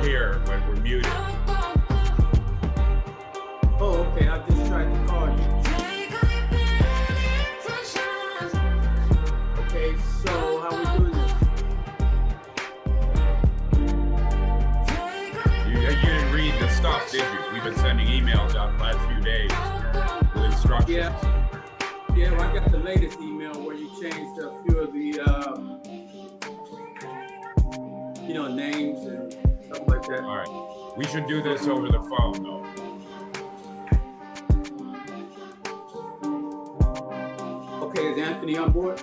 here, but we're muted. Oh, okay. I just tried to call you. Okay, so how we doing this? You didn't read the stuff, did you? We've been sending emails out the last few days with instructions. Yeah, well, I got the latest email where you changed a few of the, names and stuff like that. All right. We should do this over the phone, though. Okay, is Anthony on board?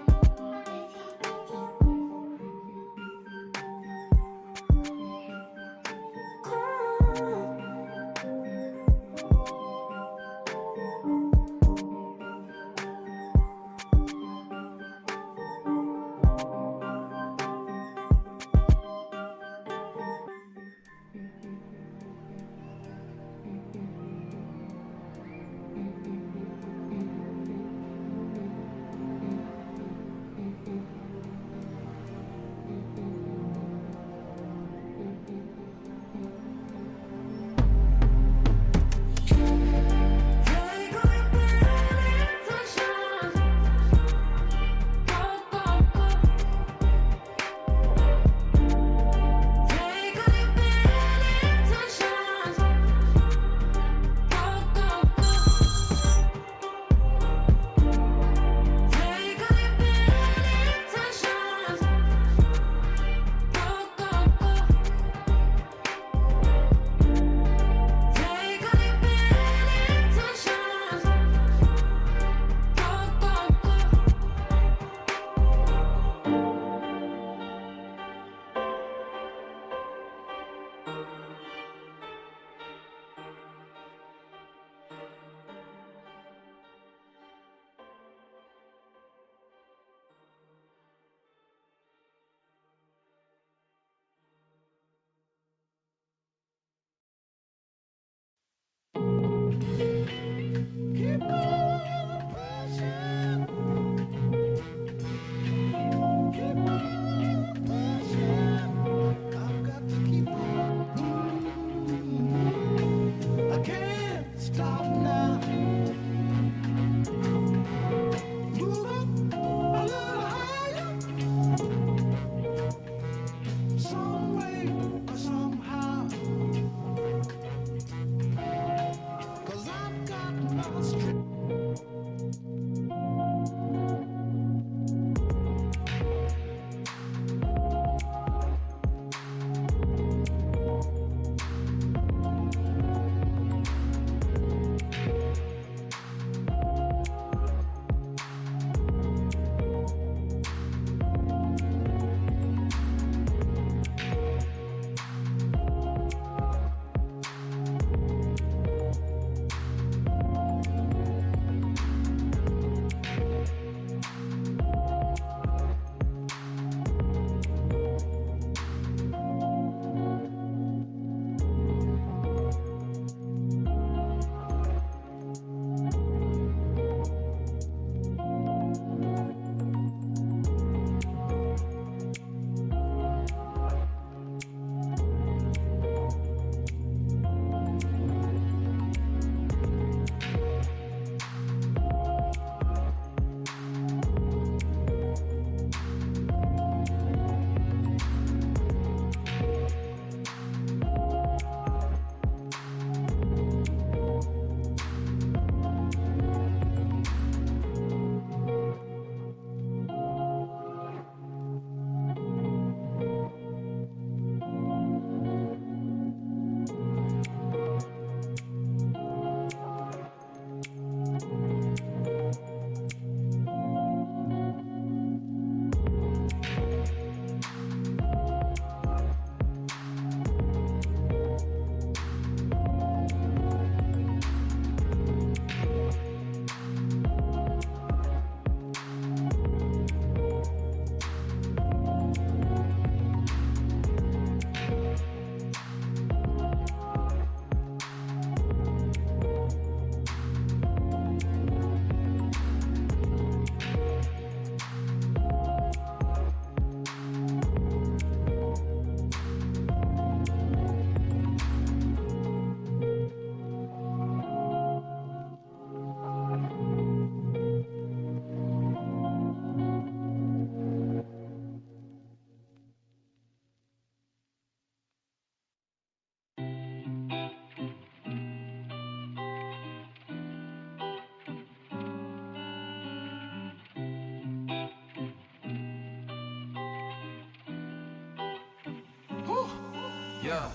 Yeah.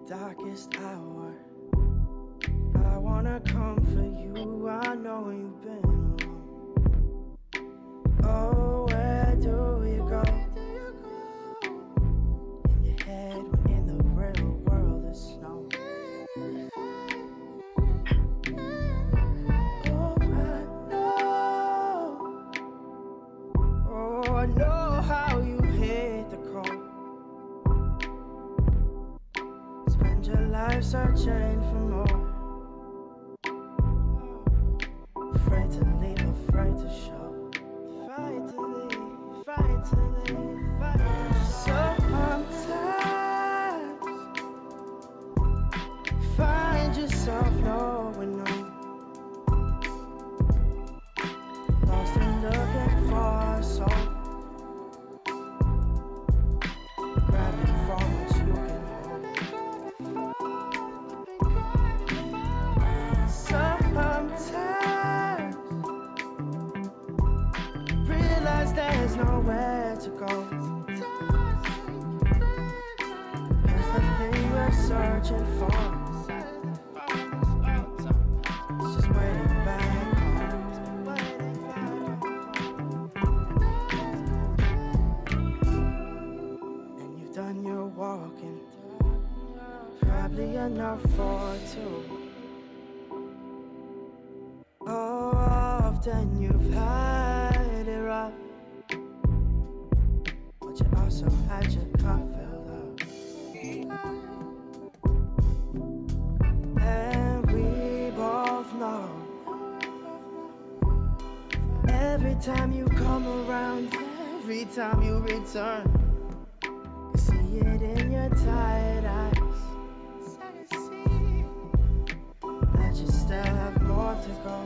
Darkest hour, I wanna come for you. I know you've been alone. Oh, where do you go? In your head when in the real world is snow. Oh, I know how you hate the cold. Spend your life searching for more. Afraid to leave, afraid to show. Afraid to leave, afraid to leave, afraid to show. Sometimes find yourself knowing no. Lost and looking for a soul. Grabbing for what you can hold. Sometimes realize there's nowhere to go. 'Cause the thing we're searching for is just waiting back home. And you've done your walking, probably enough for two. Oh, often you've had it rough, but you also had your cup filled up. And we both know, every time you come around, every time you return, you see it in your tired eyes, that you still have more to go.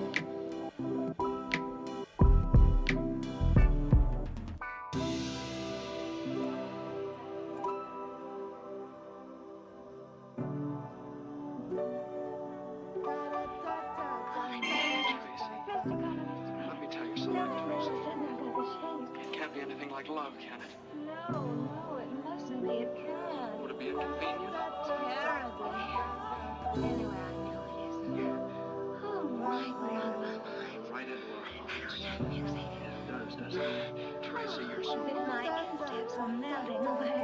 No, no, it mustn't be. It can't. Would it be inconvenient? Terribly. Anyway, I know it isn't. Oh, my, we're out of our minds. Right into our hearts. That music. It does, doesn't it? Tracy, you're so... As if my insteps were melting away.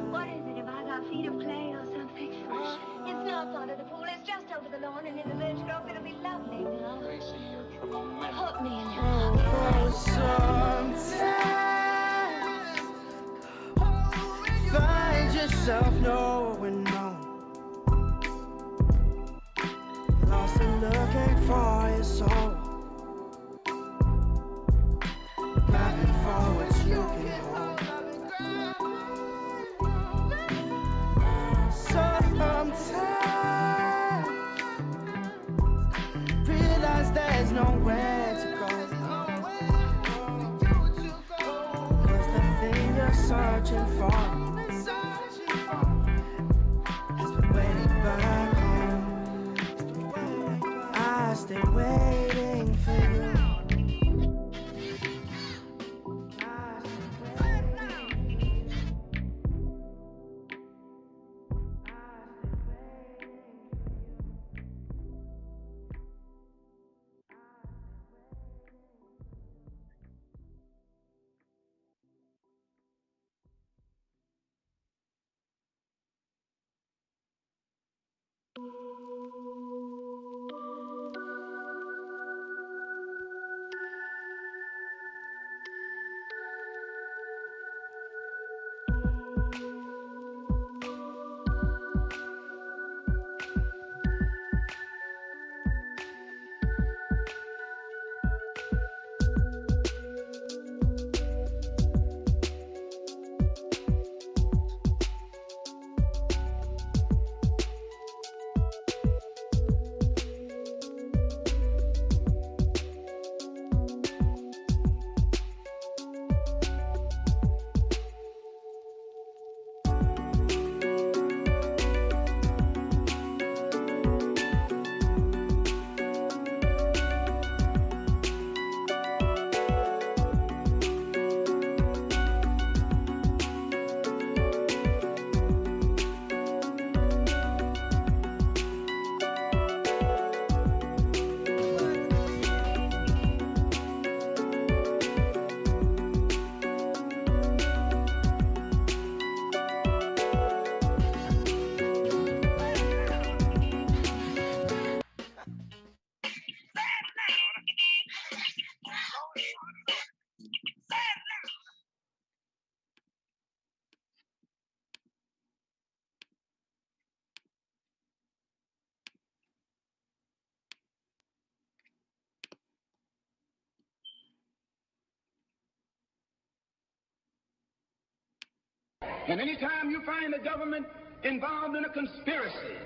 What is it? Have I got feet of clay or something? It's not part of the pool. It's just over the lawn and in the birch grove. It'll be lovely now. Tracy, you're tremendous. Put me in your pocket. Sometimes find yourself knowing no. Lost and looking for your soul. Grabbing for what you can hold. Sometimes realize there's nowhere to go. 'Cause the thing you're searching for has been waiting back home. I stay waiting for you. And anytime you find the government involved in a conspiracy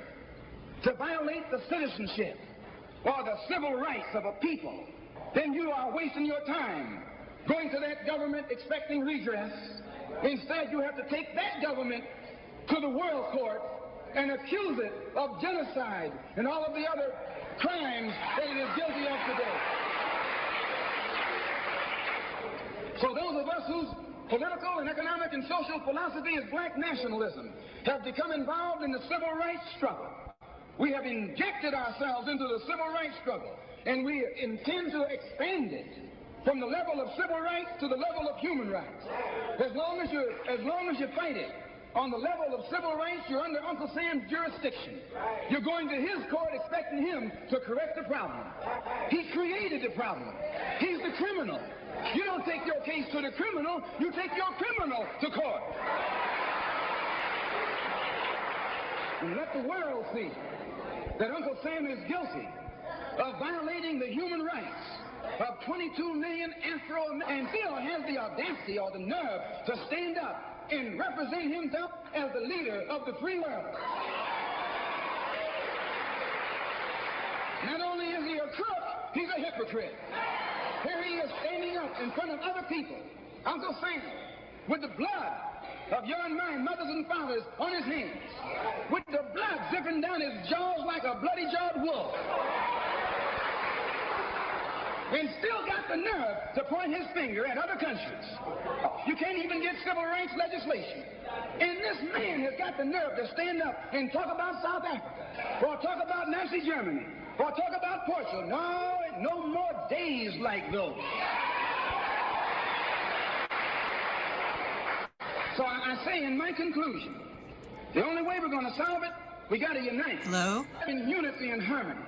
to violate the citizenship or the civil rights of a people, then you are wasting your time going to that government expecting redress. Instead, you have to take that government to the world court and accuse it of genocide and all of the other crimes that it is guilty of today. So those of us whose political and economic and social philosophy is black nationalism have become involved in the civil rights struggle. We have injected ourselves into the civil rights struggle, and we intend to expand it from the level of civil rights to the level of human rights. As long as you fight it on the level of civil rights, you're under Uncle Sam's jurisdiction. You're going to his court expecting him to correct the problem. He created the problem. He's the criminal. You don't take your case to the criminal, you take your criminal to court. And let the world see that Uncle Sam is guilty of violating the human rights of 22 million Afro-Americans, and still has the audacity or the nerve to stand up and represent himself as the leader of the free world. Not only is he a crook, he's a hypocrite. Here he is standing up in front of other people, Uncle Sam, with the blood of your and my mothers and fathers on his hands, with the blood dripping down his jaws like a bloody-jawed wolf. and still got the nerve to point his finger at other countries. You can't even get civil rights legislation. And this man has got the nerve to stand up and talk about South Africa, or talk about Nazi Germany, or talk about Portugal. No more days like those. So I say in my conclusion, the only way we're going to solve it, we got to unite. Hello? In unity and harmony.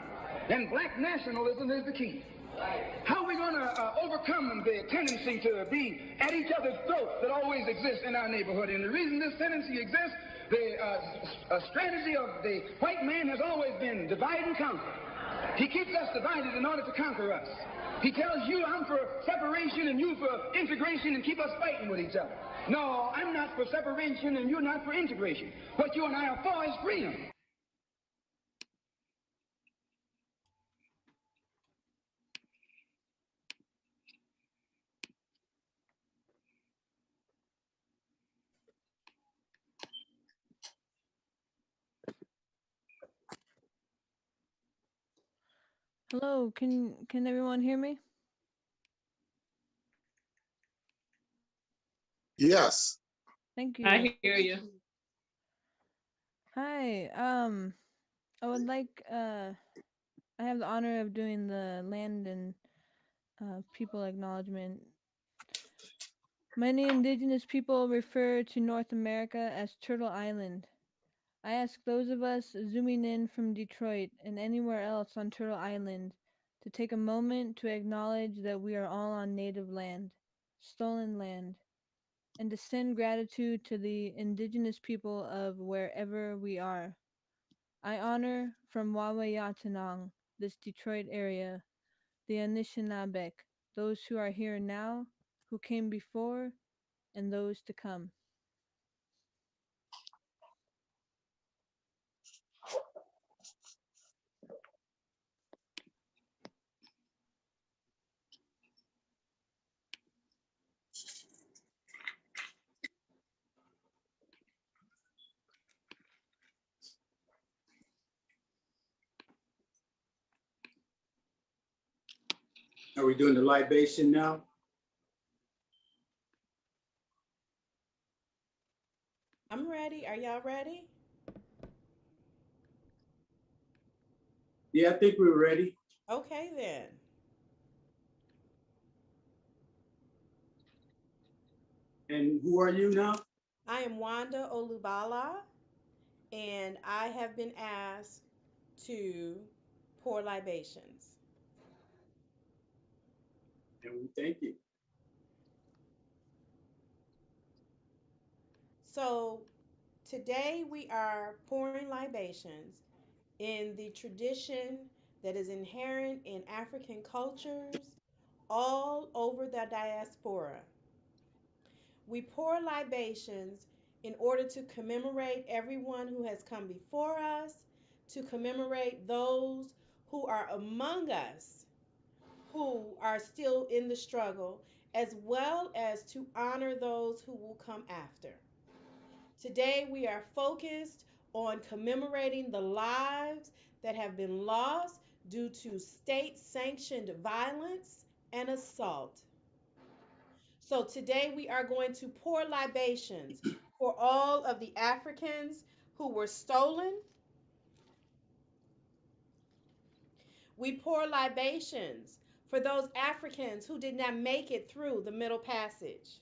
And black nationalism is the key. How are we going to overcome the tendency to be at each other's throats that always exists in our neighborhood? And the reason this tendency exists, the strategy of the white man has always been divide and conquer. He keeps us divided in order to conquer us. He tells you, I'm for separation and you for integration, and keep us fighting with each other. No, I'm not for separation and you're not for integration. What you and I are for is freedom. Hello, can everyone hear me? Yes. Thank you. I hear you. Hi. I would like I have the honor of doing the land and people acknowledgement. Many indigenous people refer to North America as Turtle Island. I ask those of us zooming in from Detroit and anywhere else on Turtle Island to take a moment to acknowledge that we are all on native land, stolen land, and to send gratitude to the indigenous people of wherever we are. I honor from Wawayatanong, this Detroit area, the Anishinaabeg, those who are here now, who came before, and those to come. Are we doing the libation now? I'm ready. Are y'all ready? Yeah, I think we're ready. Okay, then. And who are you now? I am Wanda Olubala, and I have been asked to pour libations. And we thank you. So today we are pouring libations in the tradition that is inherent in African cultures all over the diaspora. We pour libations in order to commemorate everyone who has come before us, to commemorate those who are among us who are still in the struggle, as well as to honor those who will come after. Today we are focused on commemorating the lives that have been lost due to state sanctioned violence and assault. So today we are going to pour libations for all of the Africans who were stolen. We pour libations for those Africans who did not make it through the Middle Passage.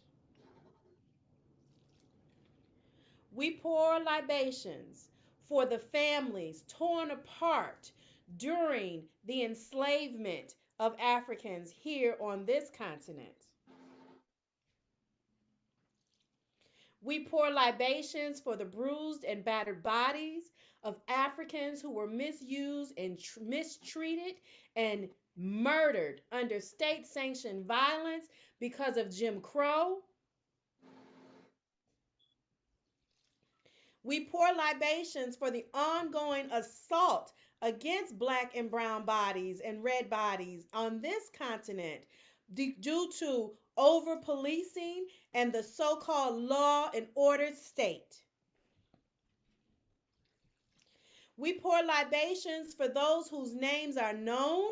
We pour libations for the families torn apart during the enslavement of Africans here on this continent. We pour libations for the bruised and battered bodies of Africans who were misused and mistreated and murdered under state sanctioned violence because of Jim Crow. We pour libations for the ongoing assault against black and brown bodies and red bodies on this continent due to over policing and the so-called law and order state. We pour libations for those whose names are known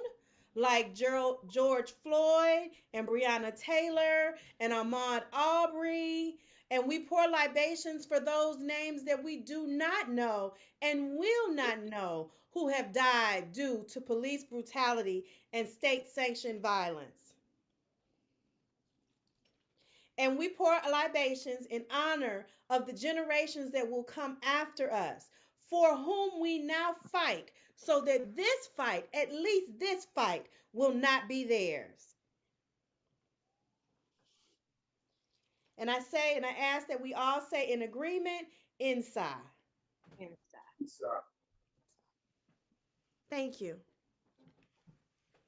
like George Floyd and Breonna Taylor and Ahmaud Arbery. And we pour libations for those names that we do not know and will not know who have died due to police brutality and state sanctioned violence. And we pour libations in honor of the generations that will come after us, for whom we now fight, so that this fight, at least this fight, will not be theirs. And I say, and I ask that we all say in agreement, inside. Sorry. Thank you.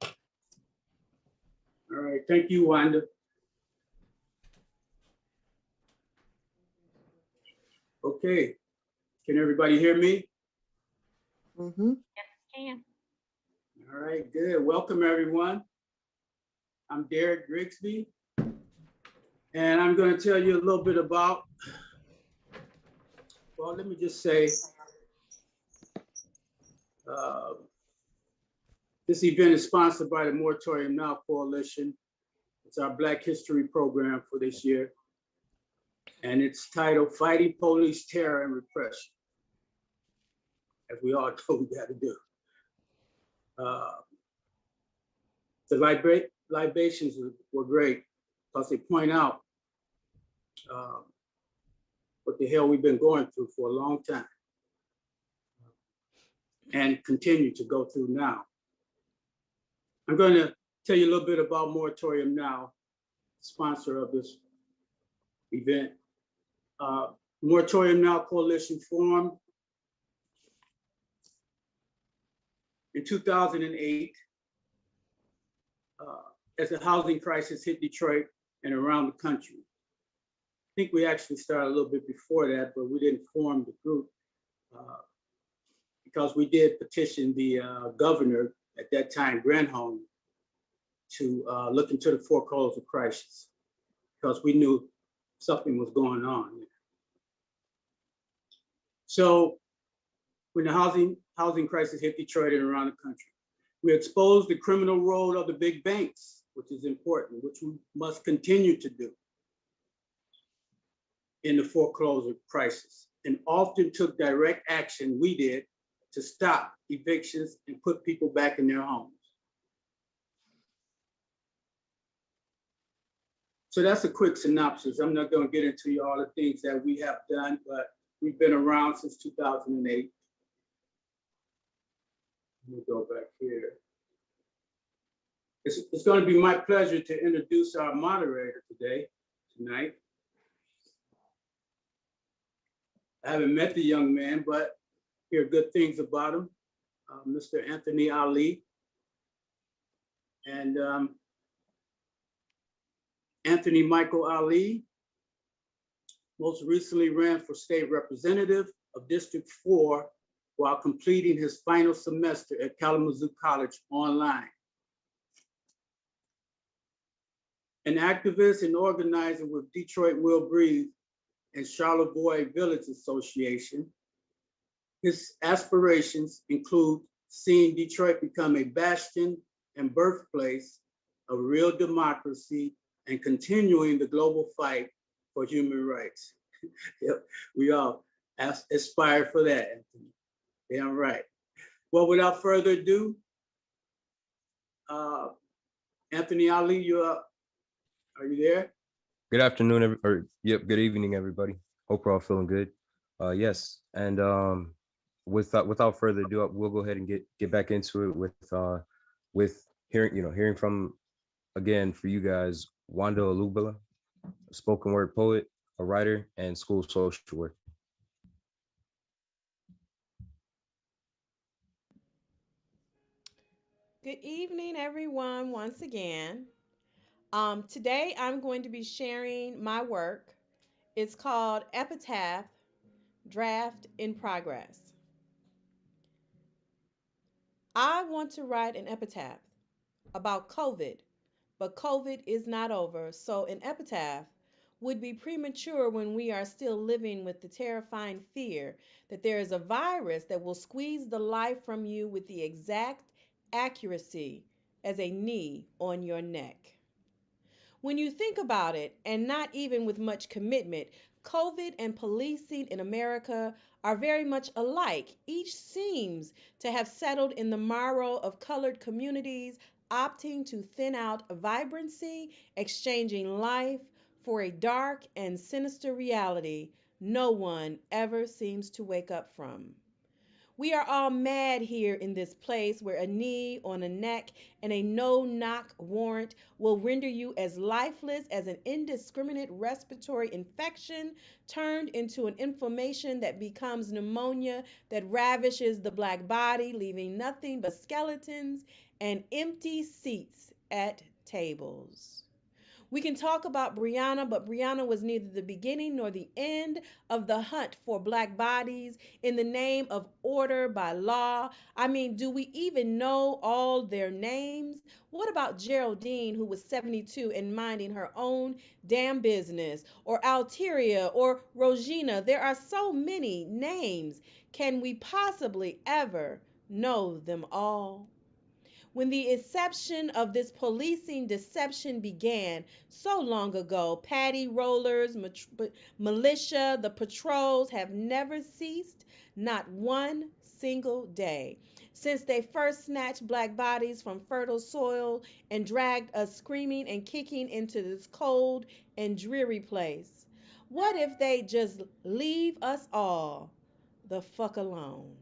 All right. Thank you, Wanda. Okay. Can everybody hear me? Mm-hmm. Can. All right. Good. Welcome, everyone. I'm Derek Grigsby, and I'm going to tell you a little bit about, well, let me just say, uh, this event is sponsored by the Moratorium Now Coalition. It's our Black History program for this year, and it's titled Fighting Police Terror and Repression, as we all know we got to do. Uh, the libations were great because they point out uh, what the hell we've been going through for a long time and continue to go through now. I'm going to tell you a little bit about Moratorium Now, sponsor of this event. Moratorium Now Coalition formed in 2008 as a housing crisis hit Detroit and around the country. I think we actually started a little bit before that, but we didn't form the group because we did petition the governor at that time, Granholm, to look into the foreclosure crisis because we knew something was going on. So when the housing crisis hit Detroit and around the country, we exposed the criminal role of the big banks, which is important, which we must continue to do in the foreclosure crisis, and often took direct action, we did, to stop evictions and put people back in their homes. So that's a quick synopsis. I'm not going to get into all the things that we have done, but we've been around since 2008. Let me go back here. It's going to be my pleasure to introduce our moderator tonight. I haven't met the young man, but hear good things about him, Mr. Anthony Ali. And Anthony Michael Ali most recently ran for state representative of District 4 while completing his final semester at Kalamazoo College online. An activist and organizer with Detroit Will Breathe and Charlevoix Village Association, his aspirations include seeing Detroit become a bastion and birthplace of real democracy and continuing the global fight for human rights. We all aspire for that, Anthony. Damn right. Well, without further ado, Anthony Ali, you're up. Are you there? Good afternoon, good evening, everybody. Hope we're all feeling good. Yes, and without further ado, we'll go ahead and get back into it with hearing from, again, for you guys, Wanda Alubala, a spoken word poet, a writer, and school social worker. Good evening, everyone, once again. Today I'm going to be sharing my work. It's called Epitaph, Draft in Progress. I want to write an epitaph about COVID, but COVID is not over, so an epitaph would be premature when we are still living with the terrifying fear that there is a virus that will squeeze the life from you with the exact accuracy as a knee on your neck. When you think about it, and not even with much commitment, COVID and policing in America are very much alike. Each seems to have settled in the marrow of colored communities, opting to thin out vibrancy, exchanging life for a dark and sinister reality no one ever seems to wake up from. We are all mad here in this place where a knee on a neck and a no knock warrant will render you as lifeless as an indiscriminate respiratory infection turned into an inflammation that becomes pneumonia that ravishes the black body, leaving nothing but skeletons and empty seats at tables. We can talk about Brianna, but Brianna was neither the beginning nor the end of the hunt for black bodies in the name of order by law. I mean, do we even know all their names? What about Geraldine, who was 72 and minding her own damn business? Or Alteria or Rosina? There are so many names. Can we possibly ever know them all? When the inception of this policing deception began so long ago, paddy rollers, militia, the patrols have never ceased, not one single day, since they first snatched black bodies from fertile soil and dragged us screaming and kicking into this cold and dreary place. What if they just leave us all the fuck alone?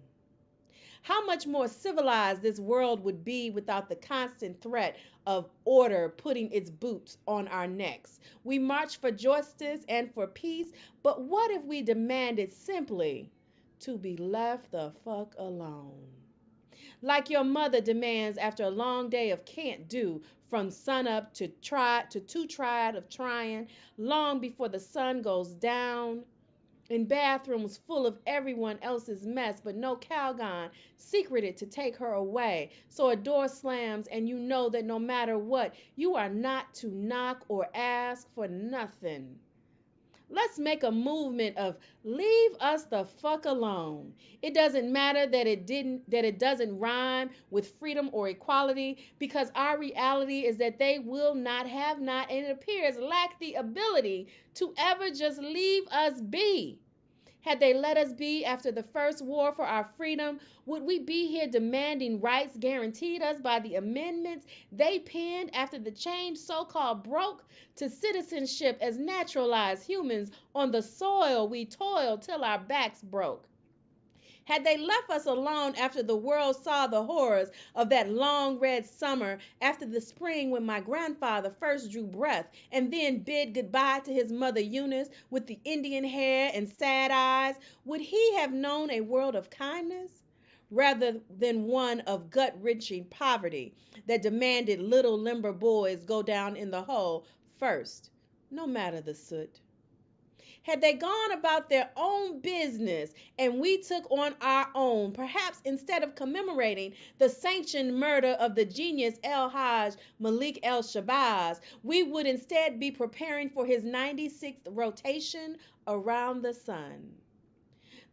How much more civilized this world would be without the constant threat of order putting its boots on our necks. We march for justice and for peace, but what if we demanded simply to be left the fuck alone? Like your mother demands after a long day of can't do, from sunup to too tired of trying, long before the sun goes down, in bathrooms full of everyone else's mess, but no Calgon secreted to take her away. So a door slams, and you know that no matter what, you are not to knock or ask for nothing. Let's make a movement of leave us the fuck alone. It doesn't matter that it doesn't rhyme with freedom or equality, because our reality is that they will not, have not, and it appears lack the ability to ever just leave us be. Had they let us be after the first war for our freedom, would we be here demanding rights guaranteed us by the amendments they penned after the change so-called broke to citizenship as naturalized humans on the soil we toiled till our backs broke? Had they left us alone after the world saw the horrors of that long red summer, after the spring when my grandfather first drew breath and then bid goodbye to his mother Eunice with the Indian hair and sad eyes, would he have known a world of kindness rather than one of gut-wrenching poverty that demanded little limber boys go down in the hole first, no matter the soot? Had they gone about their own business and we took on our own, perhaps instead of commemorating the sanctioned murder of the genius El Hajj Malik El Shabazz, we would instead be preparing for his 96th rotation around the sun.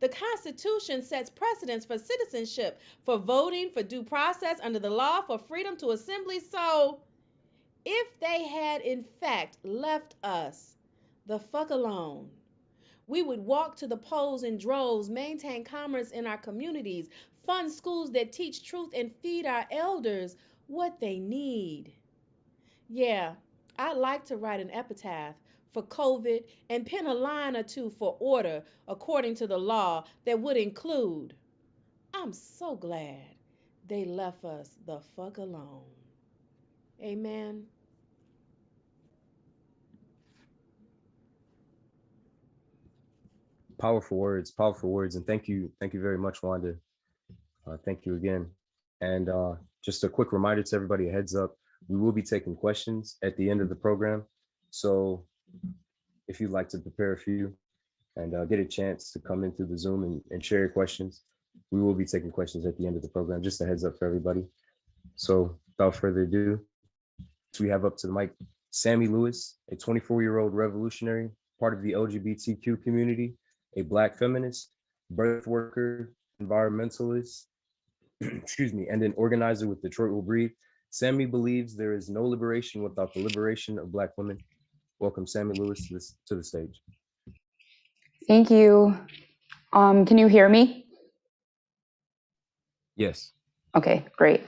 The Constitution sets precedents for citizenship, for voting, for due process under the law, for freedom to assembly. So, if they had in fact left us the fuck alone, we would walk to the polls in droves, maintain commerce in our communities, fund schools that teach truth, and feed our elders what they need. Yeah, I'd like to write an epitaph for COVID and pen a line or two for order according to the law that would include, I'm so glad they left us the fuck alone. Amen. Powerful words, and thank you very much, Wanda. Thank you again. And just a quick reminder to everybody, a heads up, we will be taking questions at the end of the program. So if you'd like to prepare a few and get a chance to come in through the Zoom and share your questions, we will be taking questions at the end of the program. Just a heads up for everybody. So without further ado, we have up to the mic Sammy Lewis, a 24-year-old revolutionary, part of the LGBTQ community, a Black feminist, birth worker, environmentalist, excuse me, and an organizer with Detroit Will Breathe. Sammy believes there is no liberation without the liberation of Black women. Welcome Sammy Lewis to the stage. Thank you. Can you hear me? Yes. Okay, great.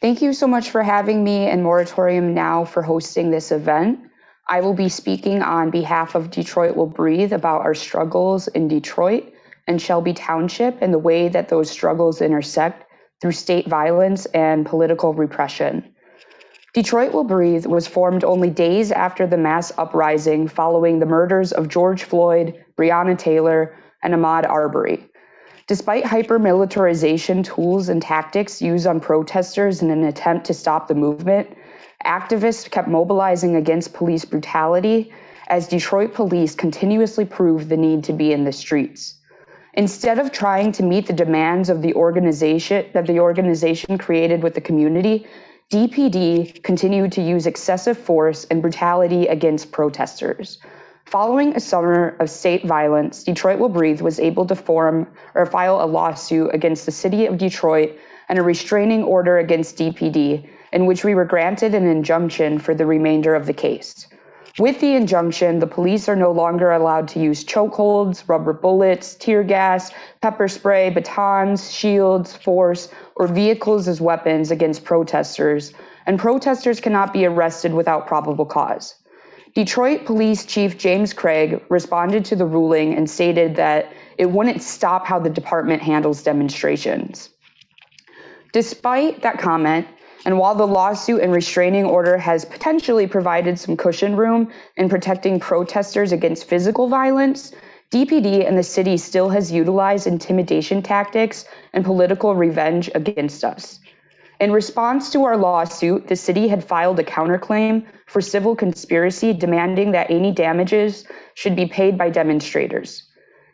Thank you so much for having me and Moratorium Now for hosting this event. I will be speaking on behalf of Detroit Will Breathe about our struggles in Detroit and Shelby Township and the way that those struggles intersect through state violence and political repression. Detroit Will Breathe was formed only days after the mass uprising following the murders of George Floyd, Breonna Taylor, and Ahmaud Arbery. Despite hyper-militarization tools and tactics used on protesters in an attempt to stop the movement, activists kept mobilizing against police brutality as Detroit police continuously proved the need to be in the streets. Instead of trying to meet the demands of the organization created with the community, DPD continued to use excessive force and brutality against protesters. Following a summer of state violence, Detroit Will Breathe was able to file a lawsuit against the city of Detroit and a restraining order against DPD, in which we were granted an injunction for the remainder of the case. With the injunction, the police are no longer allowed to use chokeholds, rubber bullets, tear gas, pepper spray, batons, shields, force, or vehicles as weapons against protesters, and protesters cannot be arrested without probable cause. Detroit Police Chief James Craig responded to the ruling and stated that it wouldn't stop how the department handles demonstrations. Despite that comment, and while the lawsuit and restraining order has potentially provided some cushion room in protecting protesters against physical violence, DPD and the city still has utilized intimidation tactics and political revenge against us. In response to our lawsuit, the city had filed a counterclaim for civil conspiracy demanding that any damages should be paid by demonstrators.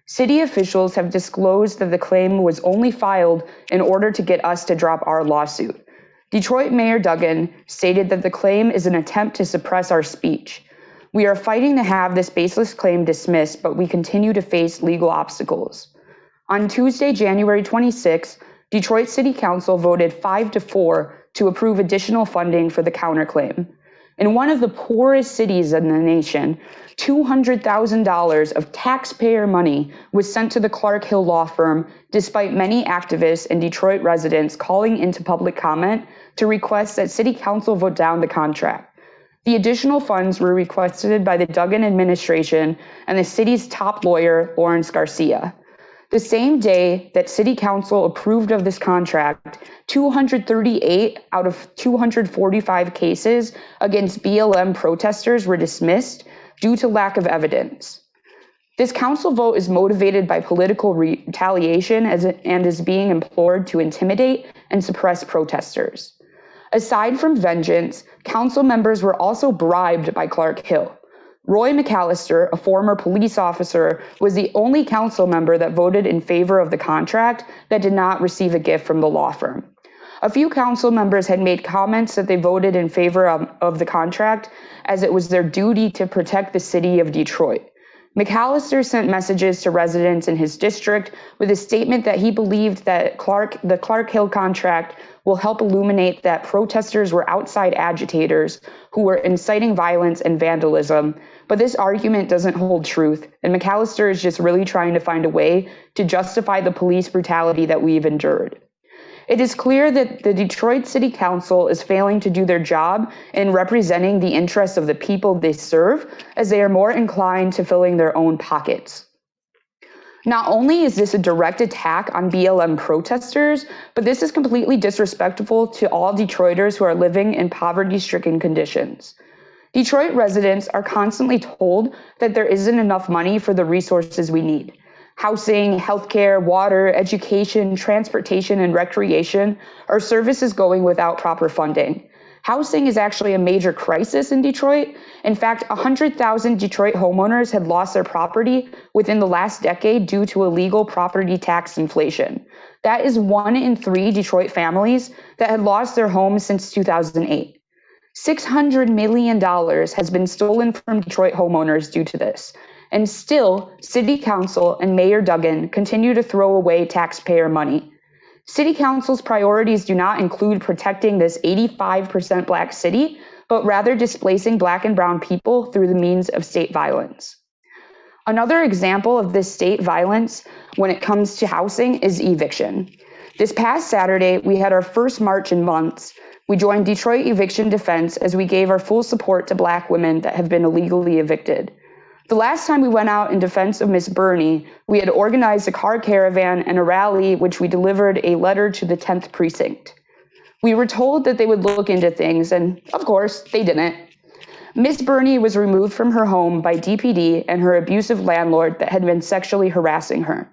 City officials have disclosed that the claim was only filed in order to get us to drop our lawsuit. Detroit Mayor Duggan stated that the claim is an attempt to suppress our speech. We are fighting to have this baseless claim dismissed, but we continue to face legal obstacles. On Tuesday, January 26, Detroit City Council voted 5-4 to approve additional funding for the counterclaim. In one of the poorest cities in the nation, $200,000 of taxpayer money was sent to the Clark Hill law firm, despite many activists and Detroit residents calling into public comment to request that City Council vote down the contract. The additional funds were requested by the Duggan administration and the city's top lawyer, Lawrence Garcia. The same day that City Council approved of this contract, 238 out of 245 cases against BLM protesters were dismissed due to lack of evidence. This council vote is motivated by political retaliation and is being implored to intimidate and suppress protesters. Aside from vengeance, council members were also bribed by Clark Hill. Roy McAllister, a former police officer, was the only council member that voted in favor of the contract that did not receive a gift from the law firm. A few council members had made comments that they voted in favor of the contract as it was their duty to protect the city of Detroit. McAllister sent messages to residents in his district with a statement that he believed that the Clark Hill contract will help illuminate that protesters were outside agitators who were inciting violence and vandalism, but this argument doesn't hold truth, and McAllister is just really trying to find a way to justify the police brutality that we've endured. It is clear that the Detroit City Council is failing to do their job in representing the interests of the people they serve, as they are more inclined to filling their own pockets. Not only is this a direct attack on BLM protesters, but this is completely disrespectful to all Detroiters who are living in poverty-stricken conditions. Detroit residents are constantly told that there isn't enough money for the resources we need. Housing, healthcare, water, education, transportation, and recreation are services going without proper funding. Housing is actually a major crisis in Detroit. In fact, 100,000 Detroit homeowners had lost their property within the last decade due to illegal property tax inflation. That is 1 in 3 Detroit families that had lost their homes since 2008. $600 million has been stolen from Detroit homeowners due to this. And still, City Council and Mayor Duggan continue to throw away taxpayer money. City Council's priorities do not include protecting this 85% Black city, but rather displacing Black and brown people through the means of state violence. Another example of this state violence when it comes to housing is eviction. This past Saturday, we had our first march in months. We joined Detroit Eviction Defense as we gave our full support to Black women that have been illegally evicted. The last time we went out in defense of Miss Burney, we had organized a car caravan and a rally, which we delivered a letter to the 10th precinct. We were told that they would look into things, and of course, they didn't. Miss Burney was removed from her home by DPD and her abusive landlord that had been sexually harassing her.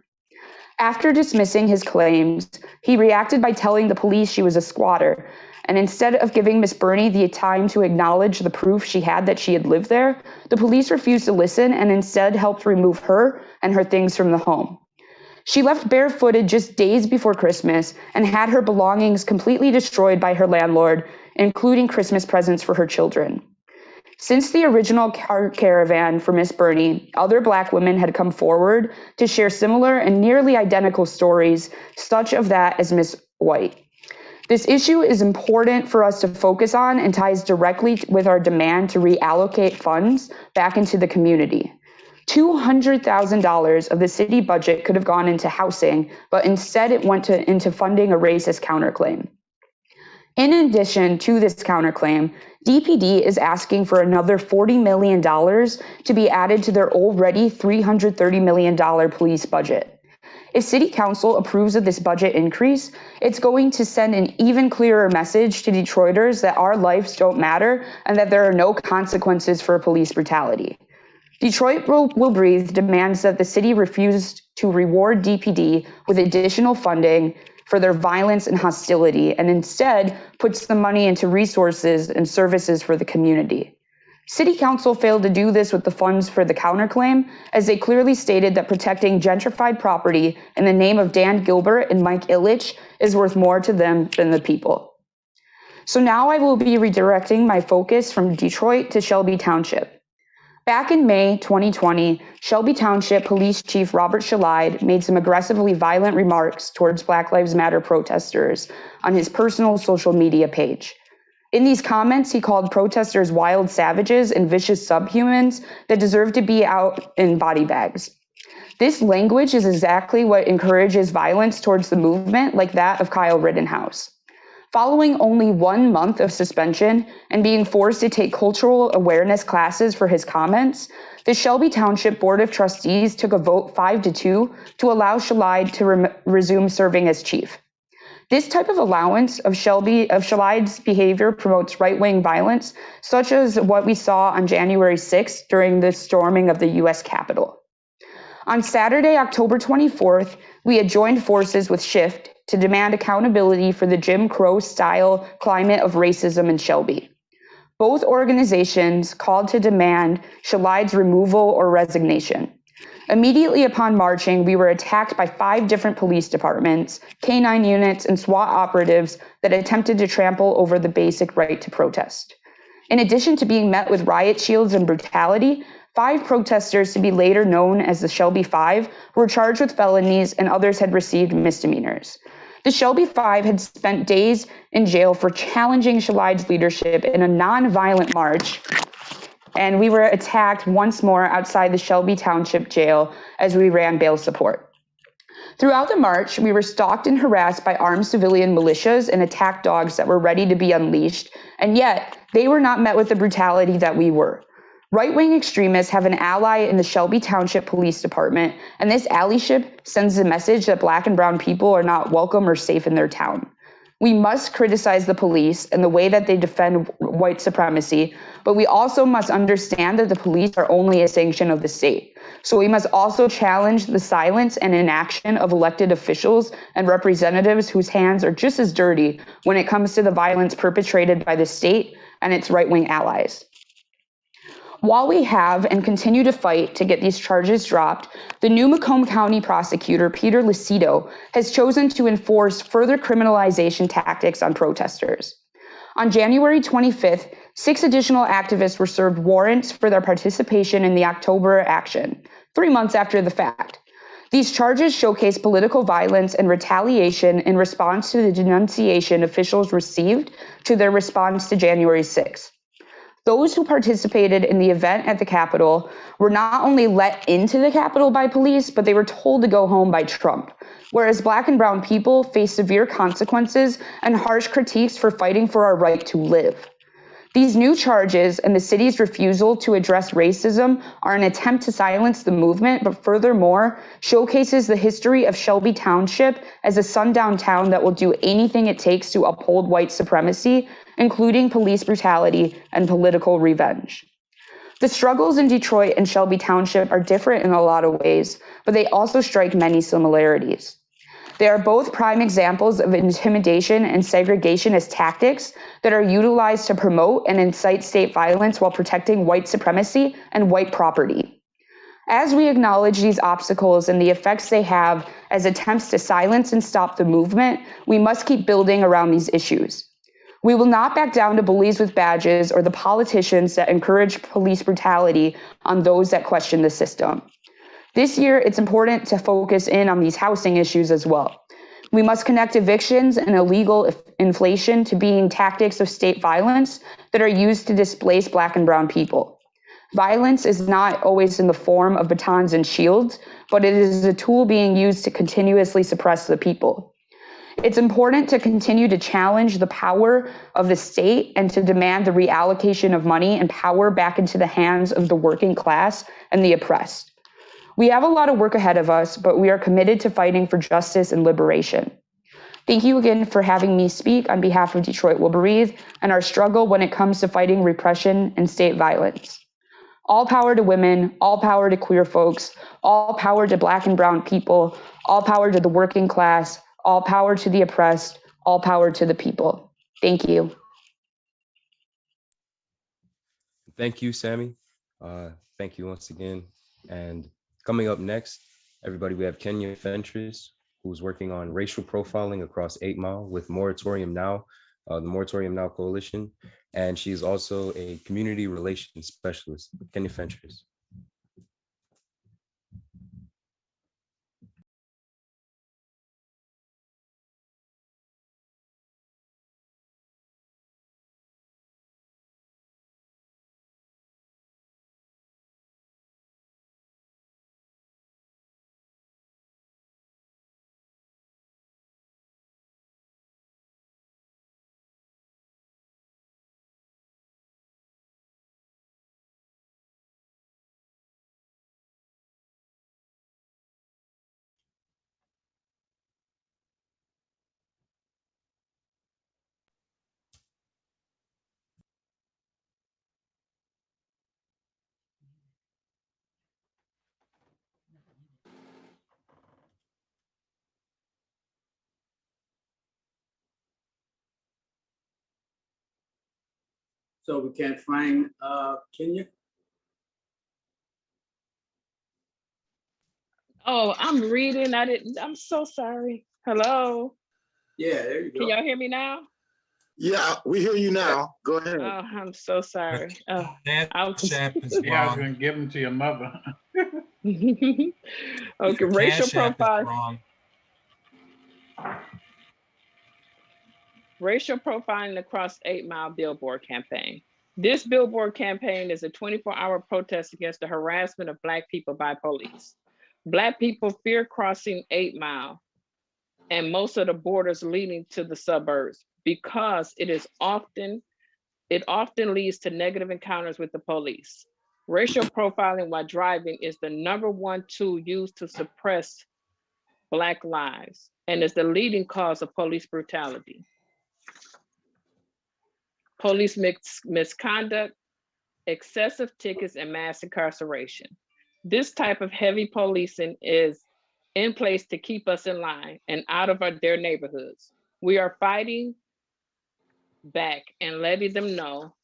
After dismissing his claims, he reacted by telling the police she was a squatter, and instead of giving Miss Burney the time to acknowledge the proof she had that she had lived there, the police refused to listen and instead helped remove her and her things from the home. She left barefooted just days before Christmas and had her belongings completely destroyed by her landlord, including Christmas presents for her children. Since the original car caravan for Miss Burney, other Black women had come forward to share similar and nearly identical stories, such of that as Miss White. This issue is important for us to focus on and ties directly with our demand to reallocate funds back into the community. $200,000 of the city budget could have gone into housing, but instead it went into funding a racist counterclaim. In addition to this counterclaim, DPD is asking for another $40 million to be added to their already $330 million police budget. If City Council approves of this budget increase, it's going to send an even clearer message to Detroiters that our lives don't matter and that there are no consequences for police brutality. Detroit Will Breathe demands that the city refuse to reward DPD with additional funding for their violence and hostility, and instead puts the money into resources and services for the community. City Council failed to do this with the funds for the counterclaim, as they clearly stated that protecting gentrified property in the name of Dan Gilbert and Mike Ilitch is worth more to them than the people. So now I will be redirecting my focus from Detroit to Shelby Township. Back in May 2020, Shelby Township Police Chief Robert Shalide made some aggressively violent remarks towards Black Lives Matter protesters on his personal social media page. In these comments, he called protesters wild savages and vicious subhumans that deserve to be out in body bags. This language is exactly what encourages violence towards the movement, like that of Kyle Rittenhouse. Following only 1 month of suspension and being forced to take cultural awareness classes for his comments, the Shelby Township Board of Trustees took a vote 5-2 to allow Shalide to resume serving as chief. This type of allowance of Shalide's behavior promotes right-wing violence, such as what we saw on January 6th during the storming of the U.S. Capitol. On Saturday, October 24th, we had joined forces with Shift to demand accountability for the Jim Crow-style climate of racism in Shelby. Both organizations called to demand Shalide's removal or resignation. Immediately upon marching, we were attacked by 5 different police departments, K-9 units, and SWAT operatives that attempted to trample over the basic right to protest. In addition to being met with riot shields and brutality, 5 protesters, to be later known as the Shelby Five, were charged with felonies and others had received misdemeanors. The Shelby Five had spent days in jail for challenging Shalide's leadership in a non-violent march, and we were attacked once more outside the Shelby Township Jail as we ran bail support. Throughout the march, we were stalked and harassed by armed civilian militias and attack dogs that were ready to be unleashed, and yet they were not met with the brutality that we were. Right-wing extremists have an ally in the Shelby Township Police Department, and this allyship sends a message that Black and brown people are not welcome or safe in their town. We must criticize the police and the way that they defend white supremacy, but we also must understand that the police are only a sanction of the state. So we must also challenge the silence and inaction of elected officials and representatives whose hands are just as dirty when it comes to the violence perpetrated by the state and its right-wing allies. While we have and continue to fight to get these charges dropped, the new Macomb County prosecutor, Peter Lucido, has chosen to enforce further criminalization tactics on protesters. On January 25th, 6 additional activists were served warrants for their participation in the October action, 3 months after the fact. These charges showcase political violence and retaliation in response to the denunciation officials received to their response to January 6th. Those who participated in the event at the Capitol were not only let into the Capitol by police, but they were told to go home by Trump, whereas Black and brown people face severe consequences and harsh critiques for fighting for our right to live. These new charges and the city's refusal to address racism are an attempt to silence the movement, but furthermore, showcases the history of Shelby Township as a sundown town that will do anything it takes to uphold white supremacy, including police brutality and political revenge. The struggles in Detroit and Shelby Township are different in a lot of ways, but they also strike many similarities. They are both prime examples of intimidation and segregation as tactics that are utilized to promote and incite state violence while protecting white supremacy and white property. As we acknowledge these obstacles and the effects they have as attempts to silence and stop the movement, we must keep building around these issues. We will not back down to bullies with badges or the politicians that encourage police brutality on those that question the system. This year, it's important to focus in on these housing issues as well. We must connect evictions and illegal inflation to being tactics of state violence that are used to displace Black and brown people. Violence is not always in the form of batons and shields, but it is a tool being used to continuously suppress the people. It's important to continue to challenge the power of the state and to demand the reallocation of money and power back into the hands of the working class and the oppressed. We have a lot of work ahead of us, but we are committed to fighting for justice and liberation. Thank you again for having me speak on behalf of Detroit Will Breathe and our struggle when it comes to fighting repression and state violence. All power to women, all power to queer folks, all power to Black and brown people, all power to the working class, all power to the oppressed, all power to the people. Thank you. Thank you, Sammy. Thank you once again. And coming up next, everybody, we have Kenya Fentress, who's working on racial profiling across 8 Mile with Moratorium Now, the Moratorium Now Coalition. And she's also a community relations specialist. Kenya Fentress. So we can't find Kenya. Oh, I'm reading. I'm so sorry. Hello. Yeah, there you go. Can y'all hear me now? Yeah, we hear you now. Go ahead. Oh, I'm so sorry. Oh, Cash App is Yeah, I was wrong. gonna give them to your mother. okay, racial Cash App is profile. wrong. Racial profiling across 8 Mile billboard campaign. This billboard campaign is a 24-hour protest against the harassment of Black people by police. Black people fear crossing 8 Mile and most of the borders leading to the suburbs because it often leads to negative encounters with the police. Racial profiling while driving is the #1 tool used to suppress Black lives and is the leading cause of police brutality. Police misconduct, excessive tickets, and mass incarceration. This type of heavy policing is in place to keep us in line and out of their neighborhoods. We are fighting back and letting them know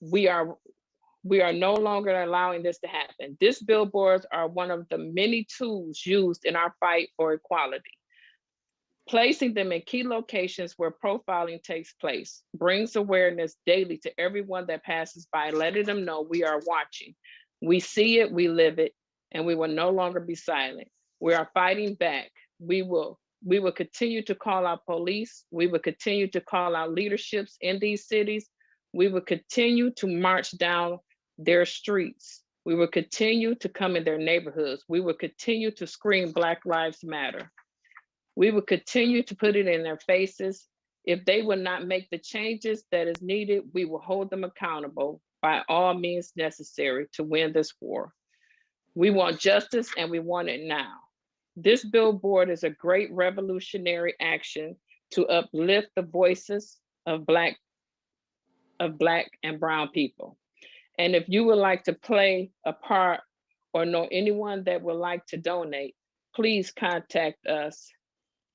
we are no longer allowing this to happen. These billboards are one of the many tools used in our fight for equality. Placing them in key locations where profiling takes place brings awareness daily to everyone that passes by, letting them know we are watching. We see it, we live it, and we will no longer be silent. We are fighting back. We will continue to call out police. We will continue to call out leaderships in these cities. We will continue to march down their streets. We will continue to come in their neighborhoods. We will continue to scream Black Lives Matter. We will continue to put it in their faces. If they will not make the changes that is needed, we will hold them accountable by all means necessary to win this war. We want justice and we want it now. This billboard is a great revolutionary action to uplift the voices of Black and brown people. And if you would like to play a part or know anyone that would like to donate, please contact us.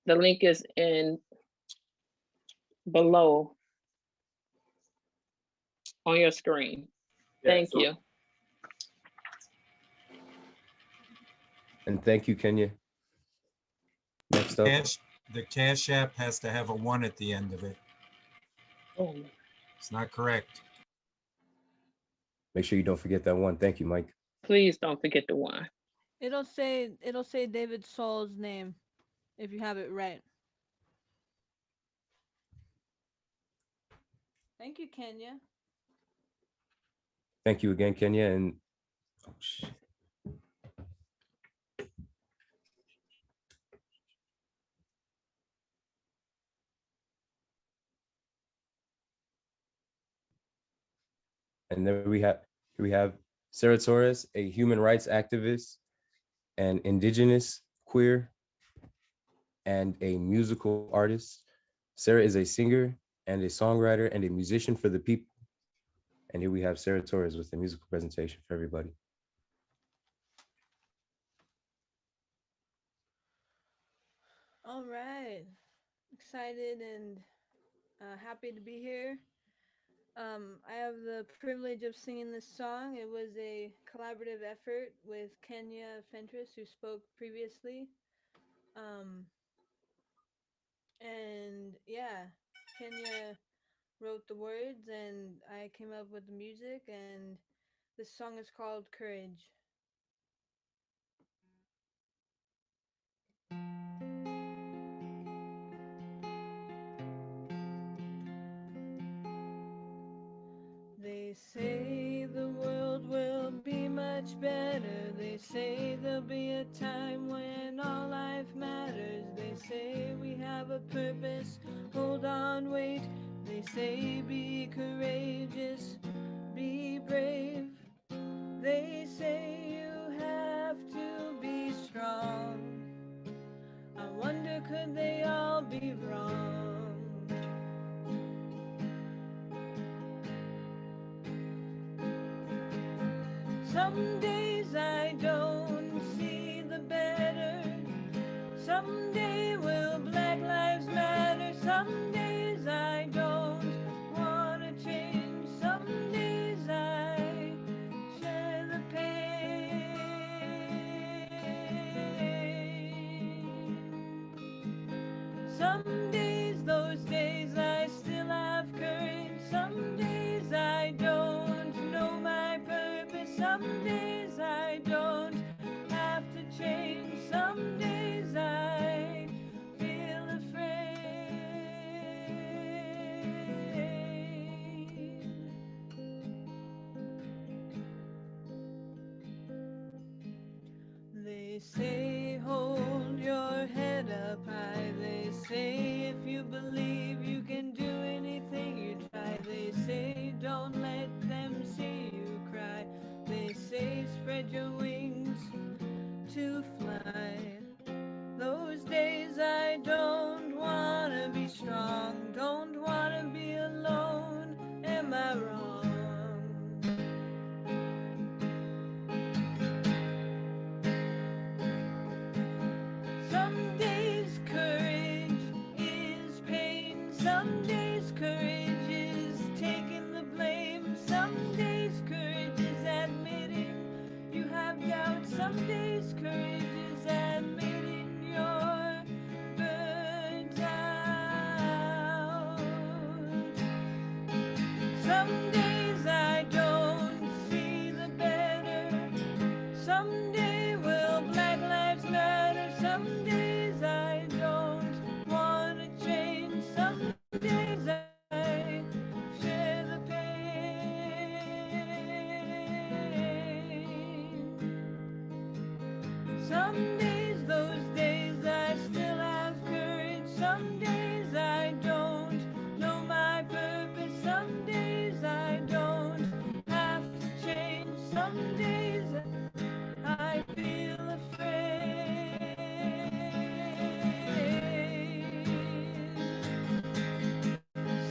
The link is in below on your screen. Thank you. And thank you, Kenya. Next up. The Cash App has to have a 1 at the end of it. Oh. It's not correct. Make sure you don't forget that 1. Thank you, Mike. Please don't forget the 1. It'll say David Saul's name if you have it right. Thank you, Kenya. Thank you again, Kenya. And oh, shit. And then we have Sarah Torres, a human rights activist, an indigenous queer, and a musical artist. Sarah is a singer and a songwriter and a musician for the people. And here we have Sarah Torres with a musical presentation for everybody. All right. Excited and happy to be here. I have the privilege of singing this song. It was a collaborative effort with Kenya Fentress, who spoke previously. And yeah, Kenya wrote the words and I came up with the music, and this song is called Courage. They say the world will be much better. They say there'll be a time when all life matters. They say we have a purpose. Hold on, wait. They say be courageous, be brave. They say you have to be strong. I wonder, could they all be wrong? Some days I don't see the better. Someday will Black Lives Matter. Some days I don't want to change. Some days I share the pain. Some days, those days I still have courage. Some days I don't know my purpose. Some days I don't have to change. Some days I feel afraid. They say hold your head up high. They say if you believe you can do anything you try. They say don't let them see you cry. They say spread your wings to fly. Those days I don't want to be strong, don't want to be alone. Am I wrong? Some days courage is pain. Some days courage is taking the blame. Some days courage is admitting you have doubt. Some days courage is admitting you're burnt Some days, those days, I still have courage. Some days I don't know my purpose. Some days I don't have to change. Some days I feel afraid.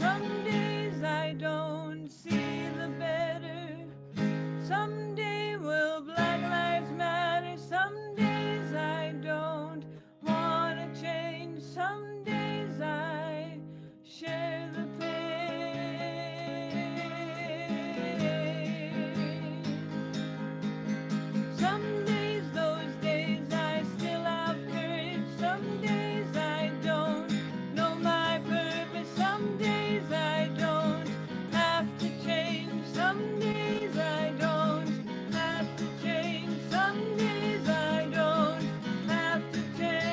Some days I don't see the better. Someday will Black Lives Matter. Some days I don't want to change. Some days I share the pain. Some days, those days, I still have courage. Some days I don't know my purpose. Some days I don't have to change. Some days I don't have to change. Some days I don't have to change.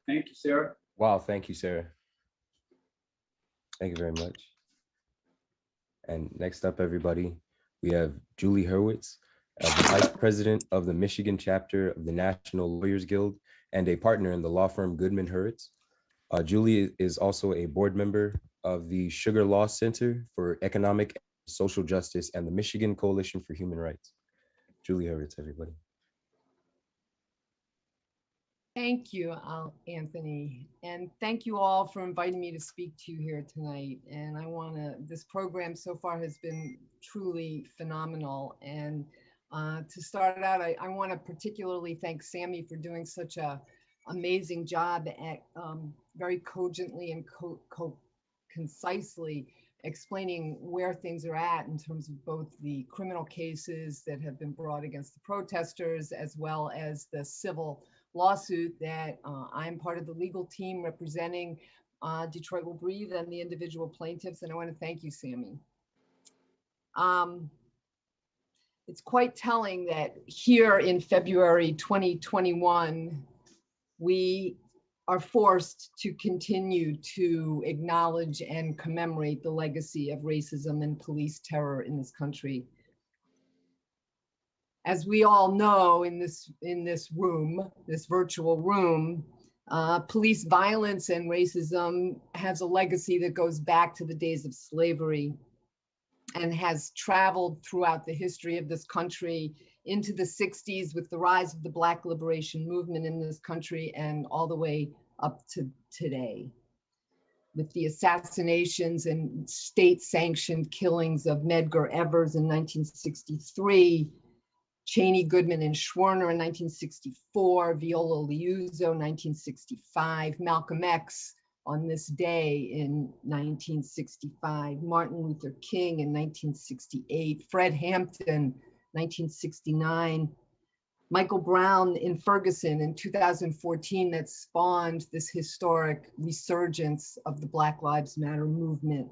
Thank you, Sarah. Wow, thank you, Sarah. Thank you very much. And next up, everybody, we have Julie Hurwitz, the Vice President of the Michigan chapter of the National Lawyers Guild and a partner in the law firm Goodman Hurwitz. Julie is also a board member of the Sugar Law Center for Economic and Social Justice and the Michigan Coalition for Human Rights. Julie Hurwitz, everybody. Thank you, Anthony, and thank you all for inviting me to speak to you here tonight. And this program so far has been truly phenomenal. And to start out, I want to particularly thank Sammy for doing such a amazing job at very cogently and concisely explaining where things are at in terms of both the criminal cases that have been brought against the protesters, as well as the civil lawsuit that I'm part of the legal team representing Detroit Will Breathe and the individual plaintiffs. And I want to thank you, Sammy. It's quite telling that here in February 2021, we are forced to continue to acknowledge and commemorate the legacy of racism and police terror in this country. As we all know in this room, this virtual room, police violence and racism has a legacy that goes back to the days of slavery and has traveled throughout the history of this country into the 60s with the rise of the Black liberation movement in this country and all the way up to today, with the assassinations and state-sanctioned killings of Medgar Evers in 1963, Cheney, Goodman, and Schwerner in 1964, Viola Liuzzo, 1965, Malcolm X on this day in 1965, Martin Luther King in 1968, Fred Hampton, 1969, Michael Brown in Ferguson in 2014 that spawned this historic resurgence of the Black Lives Matter movement.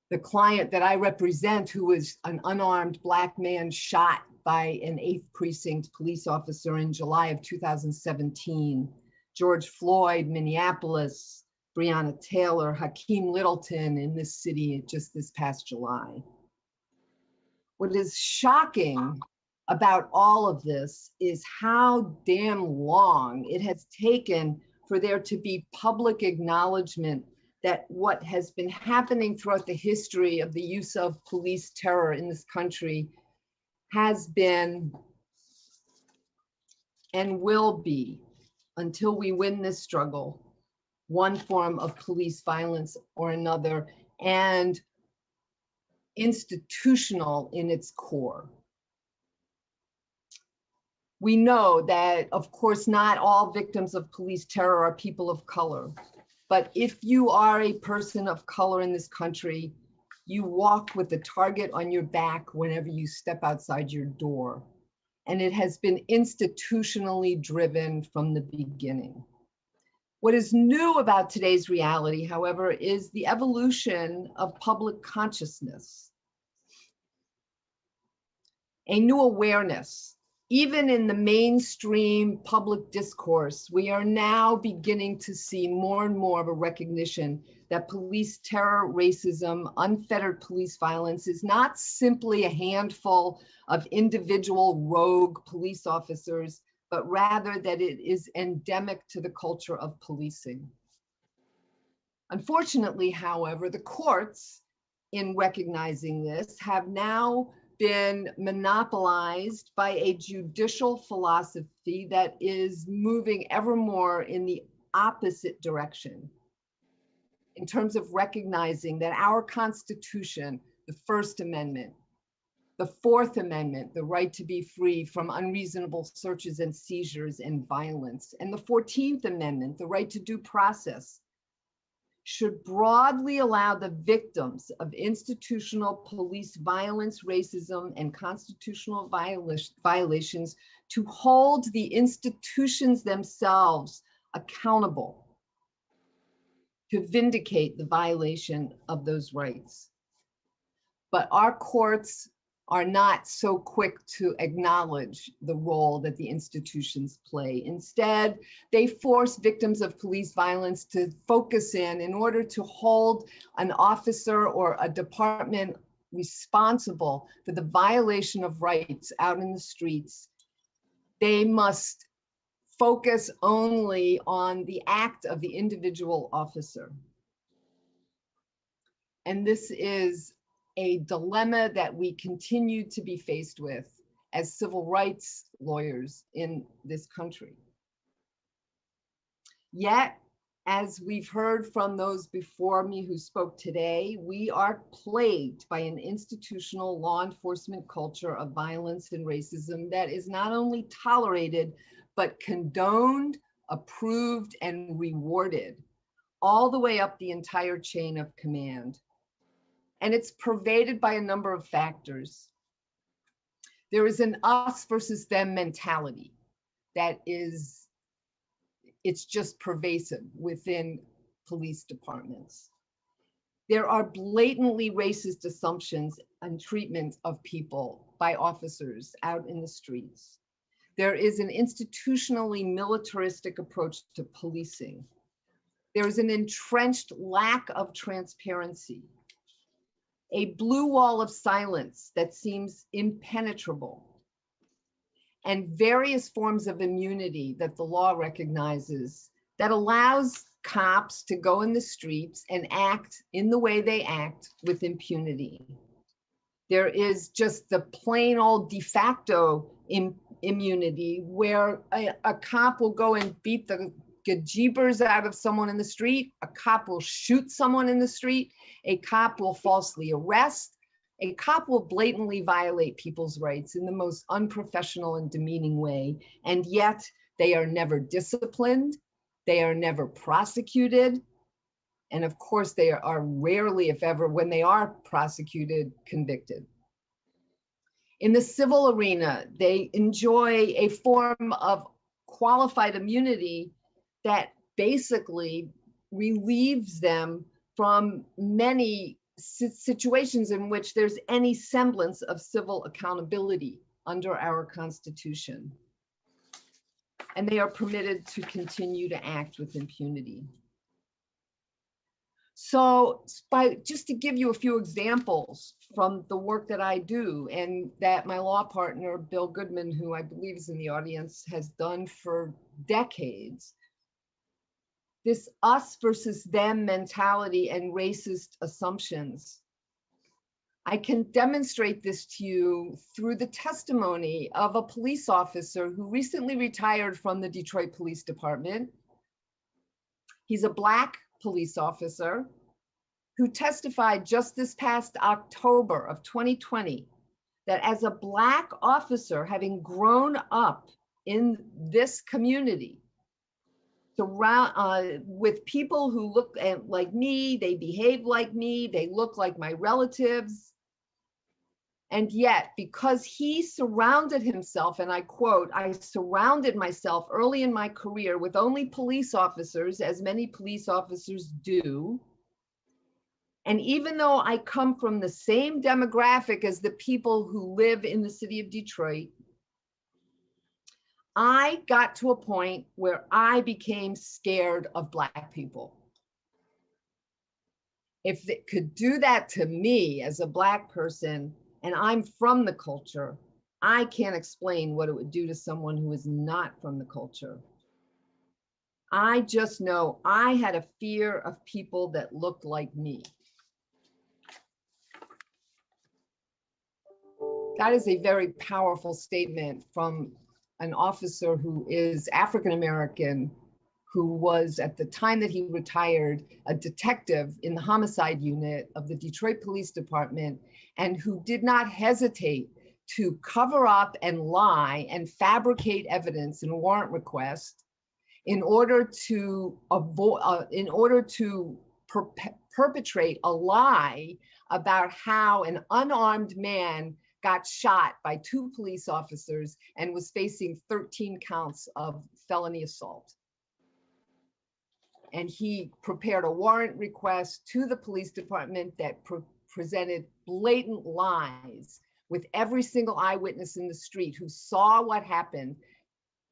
The client that I represent, who was an unarmed Black man shot by an 8th Precinct police officer in July of 2017, George Floyd, Minneapolis, Breonna Taylor, Hakeem Littleton in this city just this past July. What is shocking about all of this is how damn long it has taken for there to be public acknowledgement that what has been happening throughout the history of the use of police terror in this country has been and will be, until we win this struggle, one form of police violence or another, and institutional in its core. We know that, of course, not all victims of police terror are people of color. But if you are a person of color in this country, you walk with a target on your back whenever you step outside your door. And it has been institutionally driven from the beginning. What is new about today's reality, however, is the evolution of public consciousness. A new awareness even in the mainstream public discourse, we are now beginning to see more and more of a recognition that police terror, racism, unfettered police violence is not simply a handful of individual rogue police officers, but rather that it is endemic to the culture of policing. Unfortunately, however, the courts, in recognizing this, have now been monopolized by a judicial philosophy that is moving ever more in the opposite direction in terms of recognizing that our Constitution, the First Amendment, the Fourth Amendment, the right to be free from unreasonable searches and seizures and violence, and the 14th Amendment, the right to due process, should broadly allow the victims of institutional police violence, racism, and constitutional violations to hold the institutions themselves accountable to vindicate the violation of those rights. But our courts are not so quick to acknowledge the role that the institutions play. Instead, they force victims of police violence to focus in order to hold an officer or a department responsible for the violation of rights out in the streets. They must focus only on the act of the individual officer. And this is a dilemma that we continue to be faced with as civil rights lawyers in this country. Yet, as we've heard from those before me who spoke today, we are plagued by an institutional law enforcement culture of violence and racism that is not only tolerated, but condoned, approved, and rewarded all the way up the entire chain of command. And it's pervaded by a number of factors. There is an us versus them mentality that is, it's just pervasive within police departments. There are blatantly racist assumptions and treatment of people by officers out in the streets. There is an institutionally militaristic approach to policing. There is an entrenched lack of transparency, a blue wall of silence that seems impenetrable, and various forms of immunity that the law recognizes that allows cops to go in the streets and act in the way they act with impunity. There is just the plain old de facto immunity where a cop will go and beat the jeepers out of someone in the street, a cop will shoot someone in the street, a cop will falsely arrest, a cop will blatantly violate people's rights in the most unprofessional and demeaning way, and yet they are never disciplined, they are never prosecuted, and of course they are rarely, if ever, when they are prosecuted, convicted. In the civil arena, they enjoy a form of qualified immunity that basically relieves them from many situations in which there's any semblance of civil accountability under our Constitution. And they are permitted to continue to act with impunity. So just to give you a few examples from the work that I do and that my law partner, Bill Goodman, who I believe is in the audience, has done for decades, this us versus them mentality and racist assumptions. I can demonstrate this to you through the testimony of a police officer who recently retired from the Detroit Police Department. He's a Black police officer who testified just this past October of 2020 that as a Black officer, having grown up in this community, with people who look like me, they behave like me, they look like my relatives. And yet, because he surrounded himself, and I quote, "I surrounded myself early in my career with only police officers, as many police officers do. And even though I come from the same demographic as the people who live in the city of Detroit, I got to a point where I became scared of Black people. If it could do that to me as a Black person, and I'm from the culture, I can't explain what it would do to someone who is not from the culture. I just know I had a fear of people that looked like me. That is a very powerful statement from an officer who is African American, who was, at the time that he retired, a detective in the homicide unit of the Detroit Police Department, and who did not hesitate to cover up and lie and fabricate evidence in warrant requests in order to avoid, perpetrate a lie about how an unarmed man got shot by 2 police officers and was facing 13 counts of felony assault. And he prepared a warrant request to the police department that presented blatant lies with every single eyewitness in the street who saw what happened,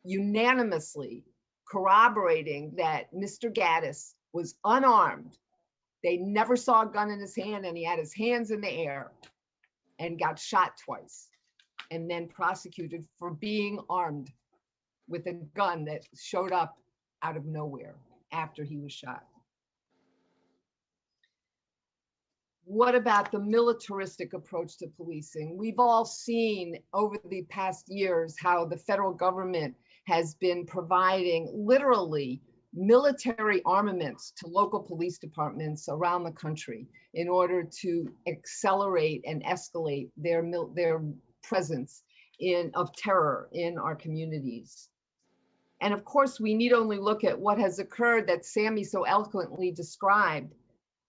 unanimously corroborating that Mr. Gaddis was unarmed. They never saw a gun in his hand, and he had his hands in the air and got shot twice, and then prosecuted for being armed with a gun that showed up out of nowhere after he was shot. What about the militaristic approach to policing? We've all seen over the past years how the federal government has been providing literally military armaments to local police departments around the country in order to accelerate and escalate their presence of terror in our communities. And of course, we need only look at what has occurred that Sammy so eloquently described,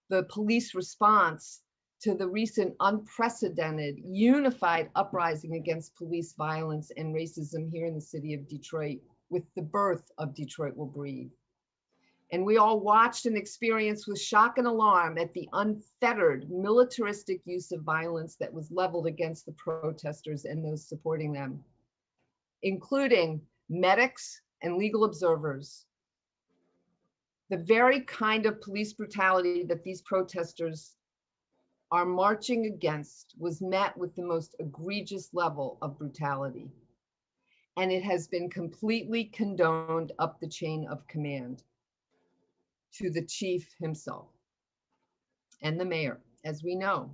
the police response to the recent unprecedented unified uprising against police violence and racism here in the city of Detroit, with the birth of Detroit Will Breathe. And we all watched and experienced with shock and alarm at the unfettered militaristic use of violence that was leveled against the protesters and those supporting them, including medics and legal observers. The very kind of police brutality that these protesters are marching against was met with the most egregious level of brutality. And it has been completely condoned up the chain of command to the chief himself and the mayor, as we know,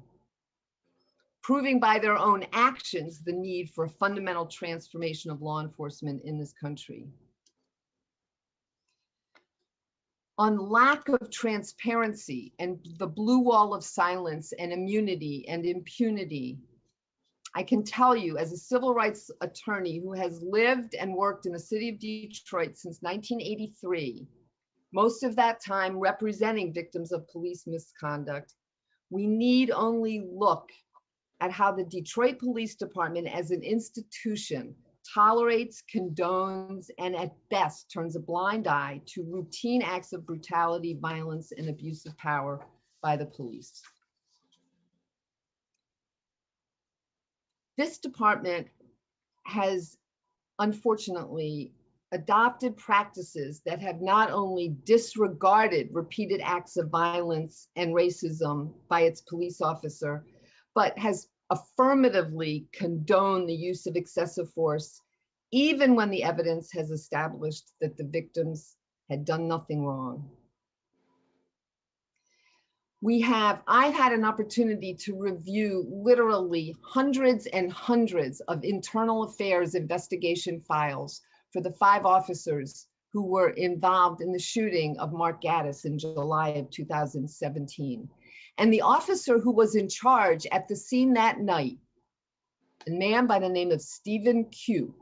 proving by their own actions the need for a fundamental transformation of law enforcement in this country. On lack of transparency and the blue wall of silence and immunity and impunity, I can tell you, as a civil rights attorney who has lived and worked in the city of Detroit since 1983, most of that time representing victims of police misconduct, we need only look at how the Detroit Police Department as an institution tolerates, condones, and at best turns a blind eye to routine acts of brutality, violence, and abuse of power by the police. This department has unfortunately adopted practices that have not only disregarded repeated acts of violence and racism by its police officer, but has affirmatively condoned the use of excessive force, even when the evidence has established that the victims had done nothing wrong. I've had an opportunity to review literally hundreds and hundreds of internal affairs investigation files for the 5 officers who were involved in the shooting of Mark Gaddis in July of 2017. And the officer who was in charge at the scene that night, a man by the name of Stephen Q,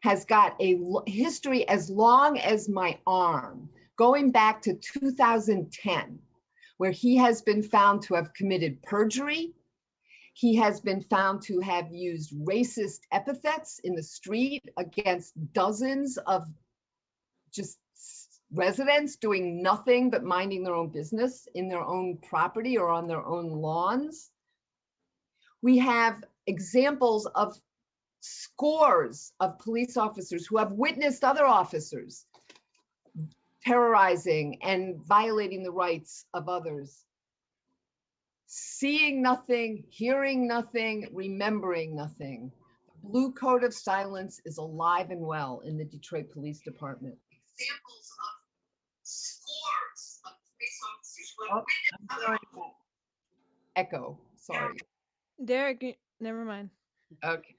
has got a history as long as my arm, going back to 2010, where he has been found to have committed perjury. He has been found to have used racist epithets in the street against dozens of just residents doing nothing but minding their own business in their own property or on their own lawns. We have examples of scores of police officers who have witnessed other officers terrorizing and violating the rights of others, seeing nothing, hearing nothing, remembering nothing. The blue code of silence is alive and well in the Detroit Police Department. Examples of scores of police officers who have witnessed other officers. Echo, sorry. Derek, never mind. Okay.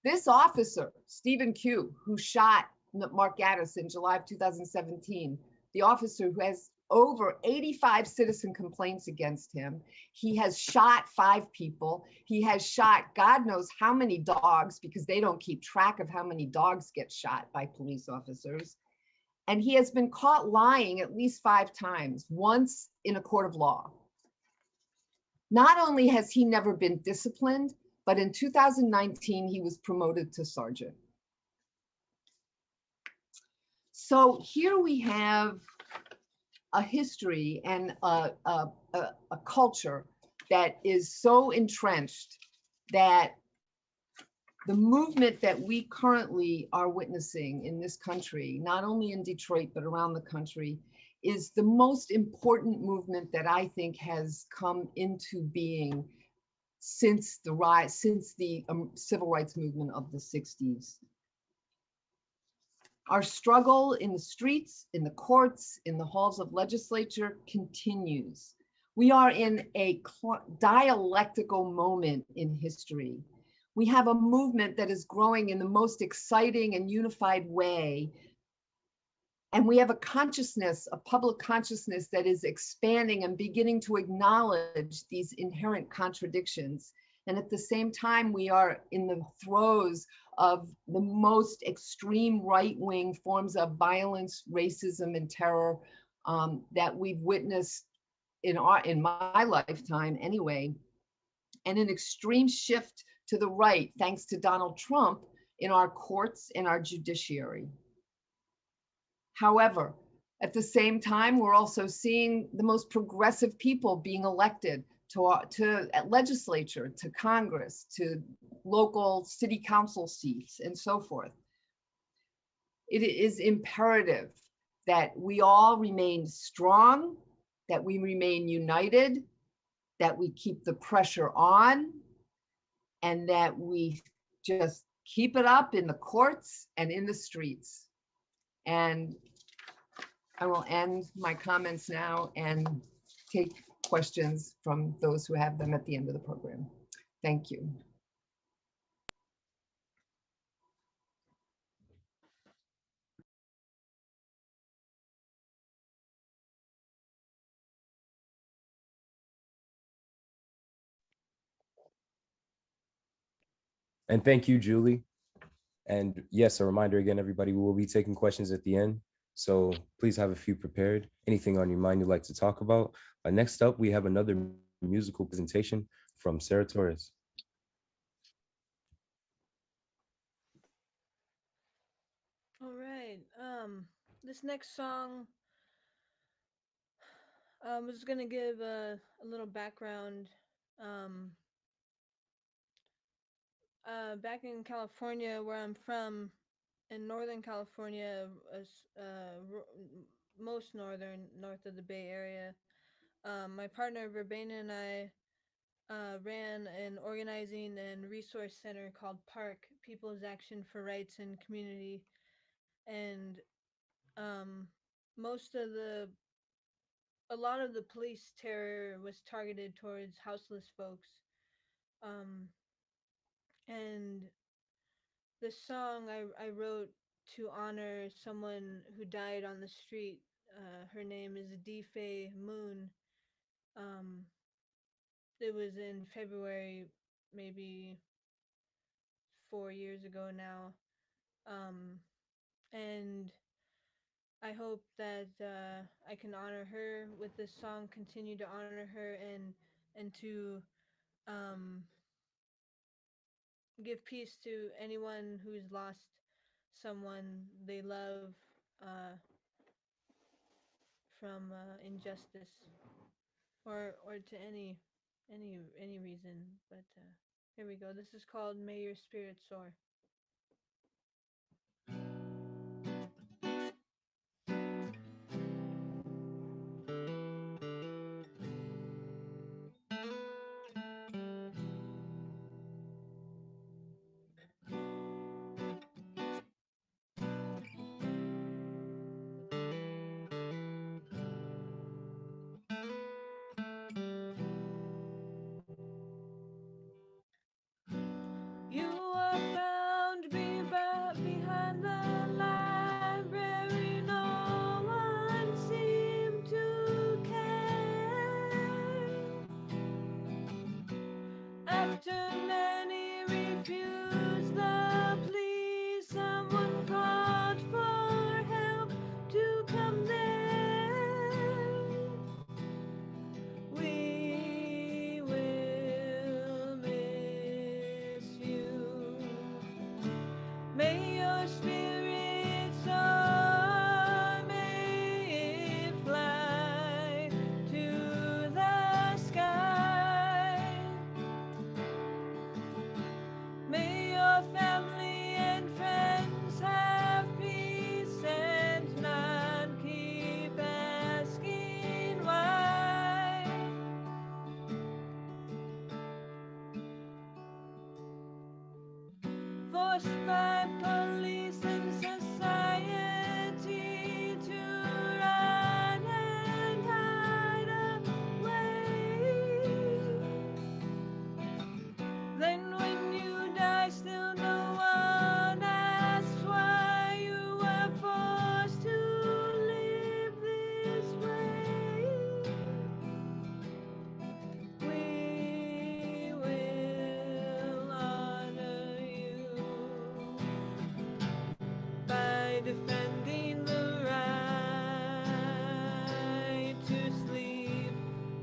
This officer, Stephen Q., who shot Mark Gaddis in July of 2017, the officer who has over 85 citizen complaints against him. He has shot 5 people. He has shot God knows how many dogs, because they don't keep track of how many dogs get shot by police officers. And he has been caught lying at least 5 times, once in a court of law. Not only has he never been disciplined, but in 2019, he was promoted to sergeant. So here we have a history and a culture that is so entrenched that the movement that we currently are witnessing in this country, not only in Detroit, but around the country, is the most important movement that I think has come into being since the civil rights movement of the 60s. Our struggle in the streets, in the courts, in the halls of legislature continues. We are in a dialectical moment in history. We have a movement that is growing in the most exciting and unified way. And we have a consciousness, a public consciousness that is expanding and beginning to acknowledge these inherent contradictions. And at the same time, we are in the throes of the most extreme right-wing forms of violence, racism, and terror that we've witnessed in my lifetime anyway, and an extreme shift to the right, thanks to Donald Trump, in our courts and our judiciary. However, at the same time, we're also seeing the most progressive people being elected to legislature, to Congress, to local city council seats, and so forth. It is imperative that we all remain strong, that we remain united, that we keep the pressure on, and that we just keep it up in the courts and in the streets. And I will end my comments now and take questions from those who have them at the end of the program. Thank you. And thank you, Julie. And yes, a reminder again, everybody, we will be taking questions at the end. So please have a few prepared. Anything on your mind you'd like to talk about. Next up, we have another musical presentation from Sarah Torres. All right. This next song, I was gonna give a little background. Um, Back in California, where I'm from, in Northern California, most north of the Bay Area, my partner Verbena and I ran an organizing and resource center called PARC, People's Action for Rights and Community, and um, most of a lot of the police terror was targeted towards houseless folks, um, and this song I wrote to honor someone who died on the street. Her name is Defe Moon. Um, it was in February, maybe 4 years ago now. Um, and I hope that I can honor her with this song, continue to honor her, and to um, give peace to anyone who's lost someone they love from injustice or to any reason. But Here we go. This is called May Your Spirit Soar. You were found behind the library. No one seemed to care. After many refused the plea, someone called for help to come there. We will miss you. May your spirit soar, may it fly to the sky. May your family and friends have peace and none keep asking why. Forced by police and society to run and hide away. Then when you die, still no one asks why you were forced to live this way. We will honor you by defending the right to sleep,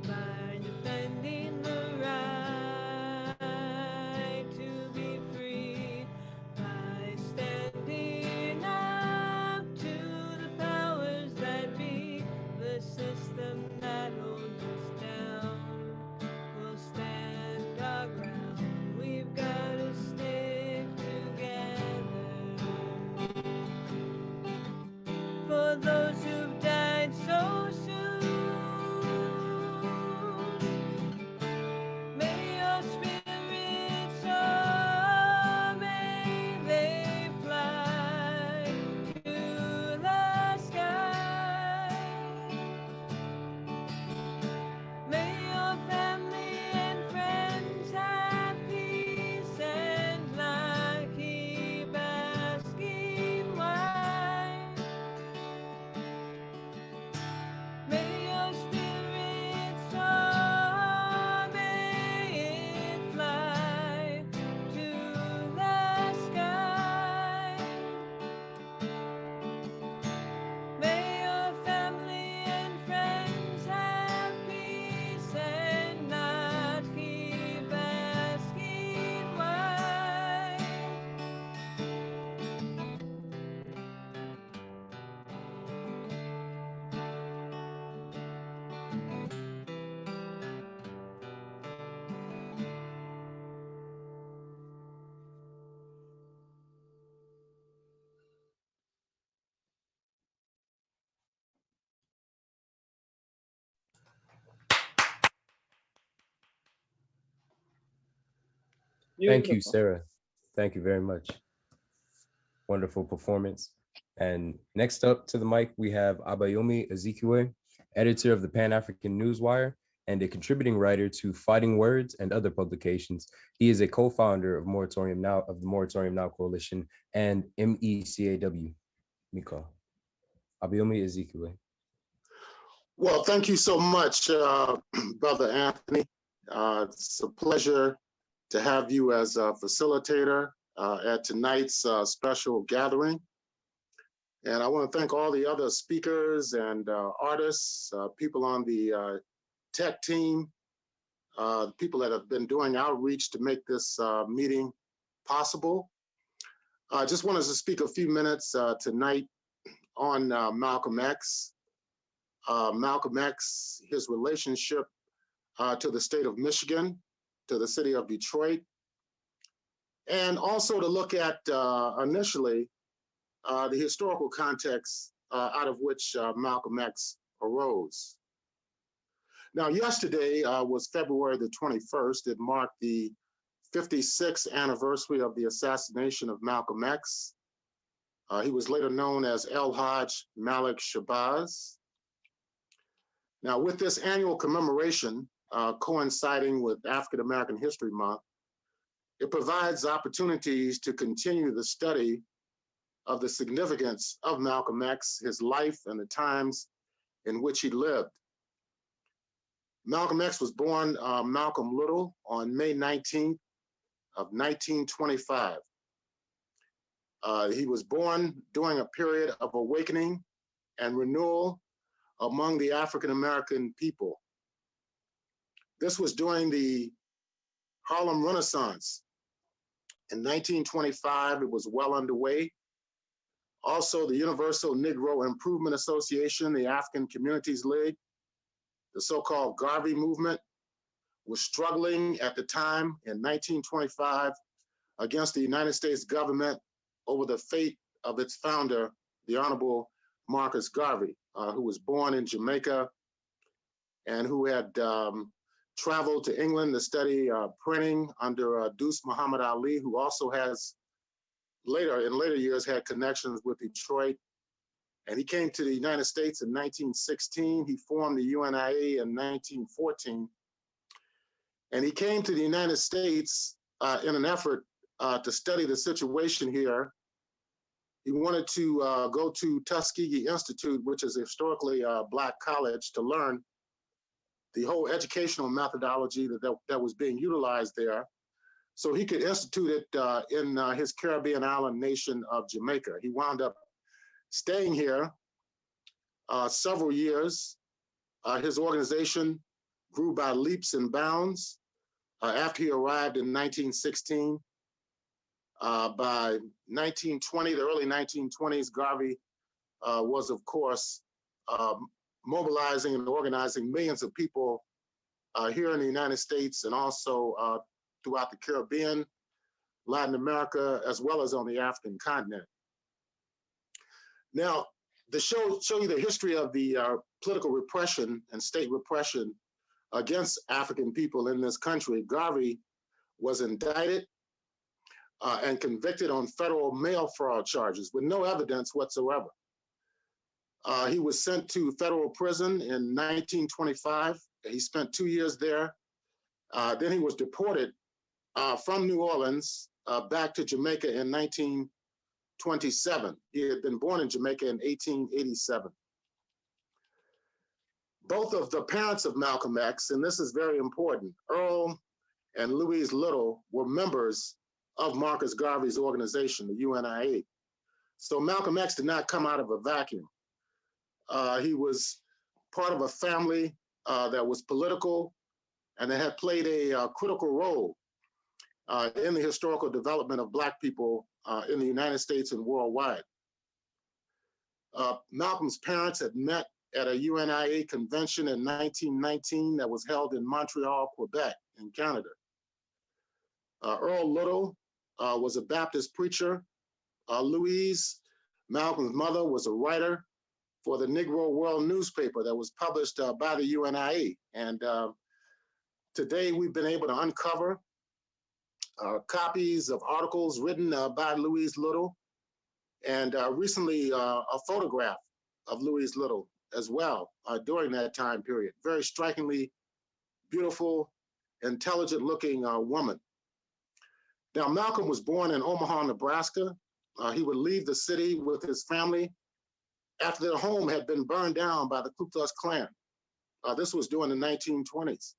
by defending the right to be free, by standing up to the powers that be, the system that holds us down. We'll stand our ground. We've got to stick together. For those who've died so soon, may your spirits soar, may they fly to the sky. May your family and friends have peace and not keep asking why. May your spirit soar, may it fly to the sky. May your family and friends have peace and not keep asking why. Thank you, Beautiful. Sarah. Thank you very much. Wonderful performance. And next up to the mic, we have Abayomi Ezekwe, editor of the Pan-African Newswire and a contributing writer to Fighting Words and other publications. He is a co-founder of Moratorium Now, of the Moratorium Now Coalition and MECAW. Miko. Abayomi Ezekwe. Well, thank you so much, Brother Anthony. It's a pleasure to have you as a facilitator at tonight's special gathering. And I want to thank all the other speakers and artists, people on the tech team, people that have been doing outreach to make this meeting possible. I just wanted to speak a few minutes tonight on Malcolm X. Malcolm X, his relationship to the state of Michigan, to the city of Detroit, and also to look at initially the historical context out of which Malcolm X arose. Now, yesterday was February the 21st. It marked the 56th anniversary of the assassination of Malcolm X. He was later known as El Hajj Malik Shabazz. Now, with this annual commemoration coinciding with African American History Month, it provides opportunities to continue the study of the significance of Malcolm X, his life, and the times in which he lived. Malcolm X was born Malcolm Little on May 19th of 1925. He was born during a period of awakening and renewal among the African American people. This was during the Harlem Renaissance. In 1925, it was well underway. Also, the Universal Negro Improvement Association, the African Communities League, the so-called Garvey movement, was struggling at the time in 1925 against the United States government over the fate of its founder, the Honorable Marcus Garvey, who was born in Jamaica and who had traveled to England to study printing under Deuce Muhammad Ali, who also has in later years had connections with Detroit. And he came to the United States in 1916. He formed the UNIA in 1914. And he came to the United States in an effort to study the situation here. He wanted to go to Tuskegee Institute, which is a historically Black college, to learn the whole educational methodology that was being utilized there, so he could institute it in his Caribbean island nation of Jamaica. He wound up staying here several years. His organization grew by leaps and bounds after he arrived in 1916. By 1920, the early 1920s, Garvey was, of course, mobilizing and organizing millions of people here in the United States and also throughout the Caribbean, Latin America, as well as on the African continent. Now, to show you the history of the political repression and state repression against African people in this country, Garvey was indicted and convicted on federal mail fraud charges with no evidence whatsoever. He was sent to federal prison in 1925. He spent 2 years there. Then he was deported from New Orleans back to Jamaica in 1927. He had been born in Jamaica in 1887. Both of the parents of Malcolm X, and this is very important, Earl and Louise Little, were members of Marcus Garvey's organization, the UNIA. So Malcolm X did not come out of a vacuum. He was part of a family that was political and that had played a critical role in the historical development of Black people in the United States and worldwide. Malcolm's parents had met at a UNIA convention in 1919 that was held in Montreal, Quebec, in Canada. Earl Little was a Baptist preacher. Louise, Malcolm's mother, was a writer for the Negro World newspaper that was published by the UNIA. And today we've been able to uncover copies of articles written by Louise Little, and recently a photograph of Louise Little as well during that time period. Very strikingly beautiful, intelligent looking woman. Now, Malcolm was born in Omaha, Nebraska. He would leave the city with his family after their home had been burned down by the Ku Klux Klan. This was during the 1920s.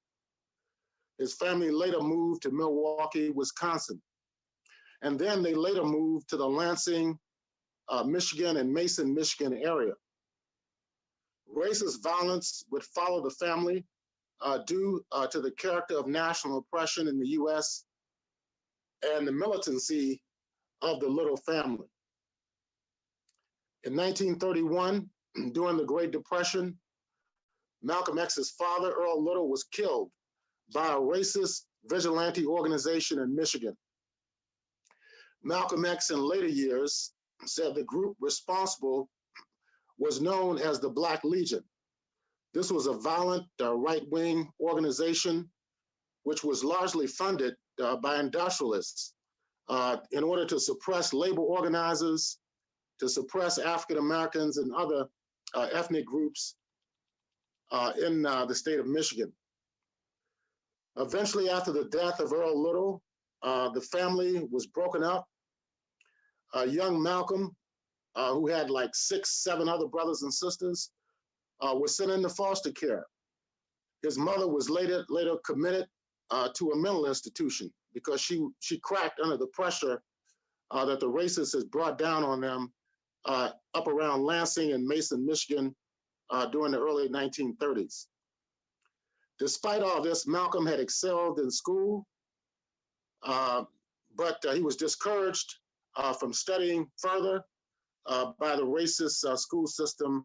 His family later moved to Milwaukee, Wisconsin. And then they later moved to the Lansing, Michigan and Mason, Michigan area. Racist violence would follow the family due to the character of national oppression in the US and the militancy of the Little family. In 1931, during the Great Depression, Malcolm X's father, Earl Little, was killed by a racist vigilante organization in Michigan. Malcolm X in later years said the group responsible was known as the Black Legion. This was a violent right-wing organization which was largely funded by industrialists in order to suppress labor organizers, to suppress African Americans and other ethnic groups in the state of Michigan. Eventually, after the death of Earl Little, the family was broken up. Young Malcolm, who had like 6, 7 other brothers and sisters, was sent into foster care. His mother was later committed to a mental institution because she cracked under the pressure that the racists had brought down on them up around Lansing and Mason, Michigan, during the early 1930s. Despite all this, Malcolm had excelled in school, but he was discouraged from studying further by the racist school system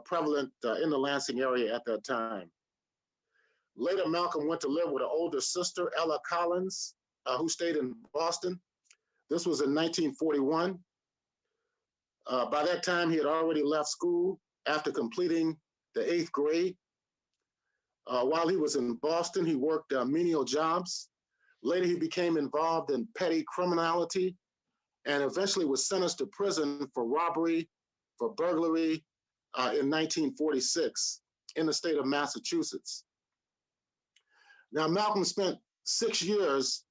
prevalent in the Lansing area at that time. Later, Malcolm went to live with an older sister, Ella Collins, who stayed in Boston. This was in 1941. By that time, he had already left school after completing the 8th grade. While he was in Boston, he worked menial jobs. Later, he became involved in petty criminality and eventually was sentenced to prison for robbery, for burglary in 1946 in the state of Massachusetts. Now, Malcolm spent 6 years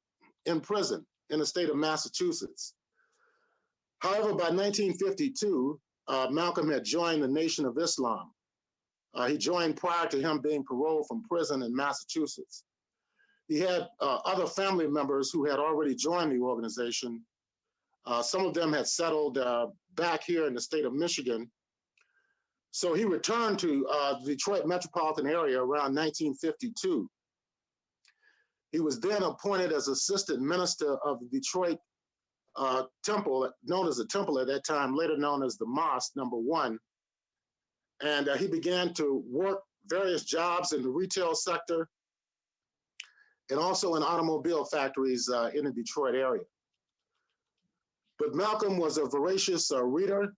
in prison in the state of Massachusetts. However, by 1952, Malcolm had joined the Nation of Islam. He joined prior to him being paroled from prison in Massachusetts. He had other family members who had already joined the organization. Some of them had settled back here in the state of Michigan. So he returned to the Detroit metropolitan area around 1952. He was then appointed as assistant minister of the Detroit temple, known as the temple at that time, later known as the Mosque number 1. And he began to work various jobs in the retail sector and also in automobile factories in the Detroit area. But Malcolm was a voracious reader.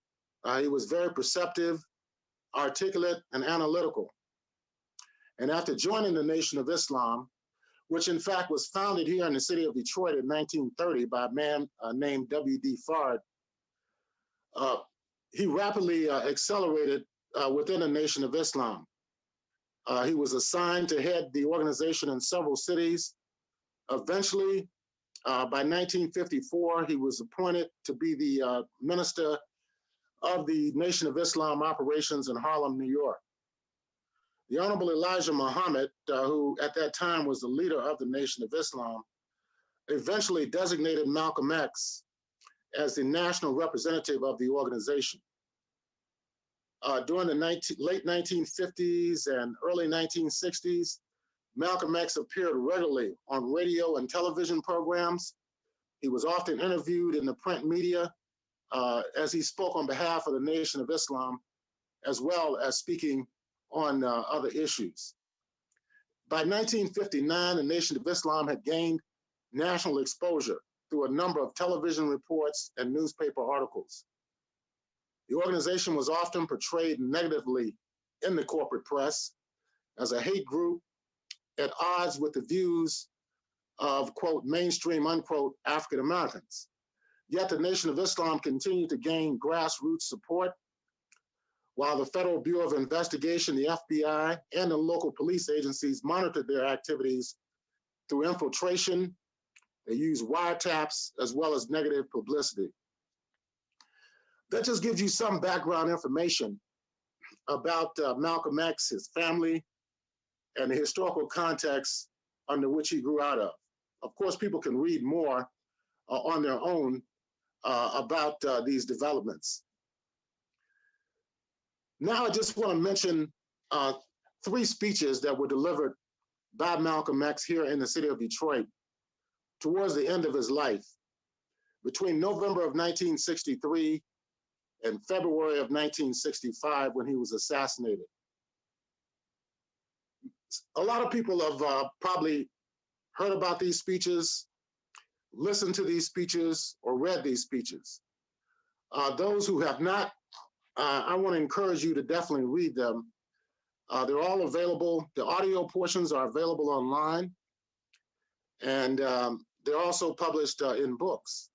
He was very perceptive, articulate, and analytical. And after joining the Nation of Islam, which in fact was founded here in the city of Detroit in 1930 by a man named W.D. Fard, he rapidly accelerated within the Nation of Islam. He was assigned to head the organization in several cities. Eventually, by 1954, he was appointed to be the minister of the Nation of Islam operations in Harlem, New York. The Honorable Elijah Muhammad, who at that time was the leader of the Nation of Islam, eventually designated Malcolm X as the national representative of the organization. During the late 1950s and early 1960s, Malcolm X appeared regularly on radio and television programs. He was often interviewed in the print media as he spoke on behalf of the Nation of Islam, as well as speaking on other issues. By 1959, the Nation of Islam had gained national exposure through a number of television reports and newspaper articles. The organization was often portrayed negatively in the corporate press as a hate group at odds with the views of, quote, mainstream, unquote, African Americans. Yet the Nation of Islam continued to gain grassroots support, while the Federal Bureau of Investigation, the FBI, and the local police agencies monitored their activities through infiltration. They used wiretaps as well as negative publicity. That just gives you some background information about Malcolm X, his family, and the historical context under which he grew out of. Of course, people can read more on their own about these developments. Now I just want to mention 3 speeches that were delivered by Malcolm X here in the city of Detroit towards the end of his life, between November of 1963 and February of 1965 when he was assassinated. A lot of people have probably heard about these speeches, listened to these speeches or read these speeches. Those who have not, I want to encourage you to definitely read them. They're all available. The audio portions are available online, and they're also published in books.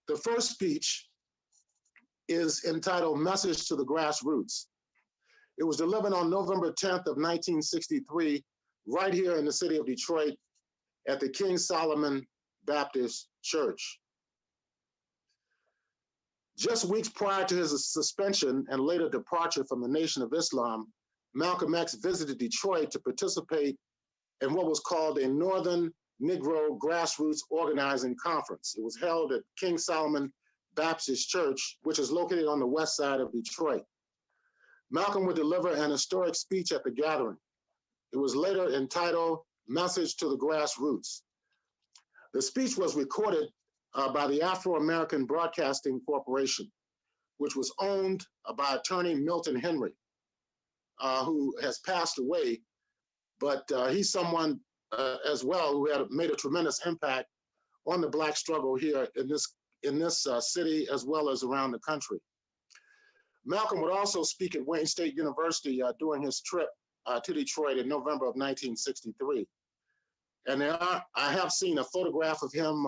The first speech is entitled Message to the Grassroots. It was delivered on November 10th of 1963, right here in the city of Detroit at the King Solomon Baptist Church. Just weeks prior to his suspension and later departure from the Nation of Islam, Malcolm X visited Detroit to participate in what was called a Northern Negro Grassroots Organizing Conference. It was held at King Solomon Baptist Church, which is located on the west side of Detroit. Malcolm would deliver an historic speech at the gathering. It was later entitled Message to the Grassroots. The speech was recorded by the Afro-American Broadcasting Corporation, which was owned by attorney Milton Henry, who has passed away, but he's someone as well who had made a tremendous impact on the Black struggle here in this city as well as around the country. Malcolm would also speak at Wayne State University during his trip to Detroit in November of 1963. And I have seen a photograph of him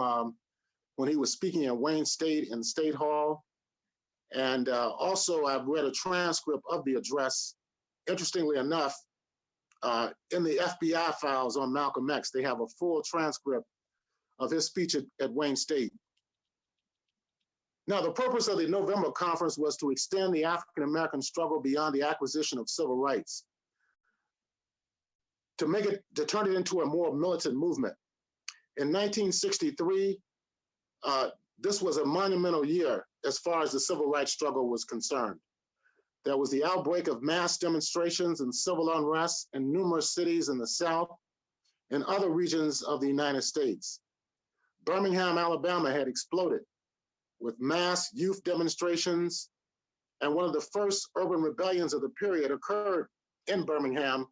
when he was speaking at Wayne State in State Hall. And also I've read a transcript of the address. Interestingly enough, in the FBI files on Malcolm X, they have a full transcript of his speech at Wayne State. Now, the purpose of the November conference was to extend the African-American struggle beyond the acquisition of civil rights, to turn it into a more militant movement. In 1963, this was a monumental year as far as the civil rights struggle was concerned. There was the outbreak of mass demonstrations and civil unrest in numerous cities in the South and other regions of the United States. Birmingham, Alabama had exploded with mass youth demonstrations, and one of the first urban rebellions of the period occurred in Birmingham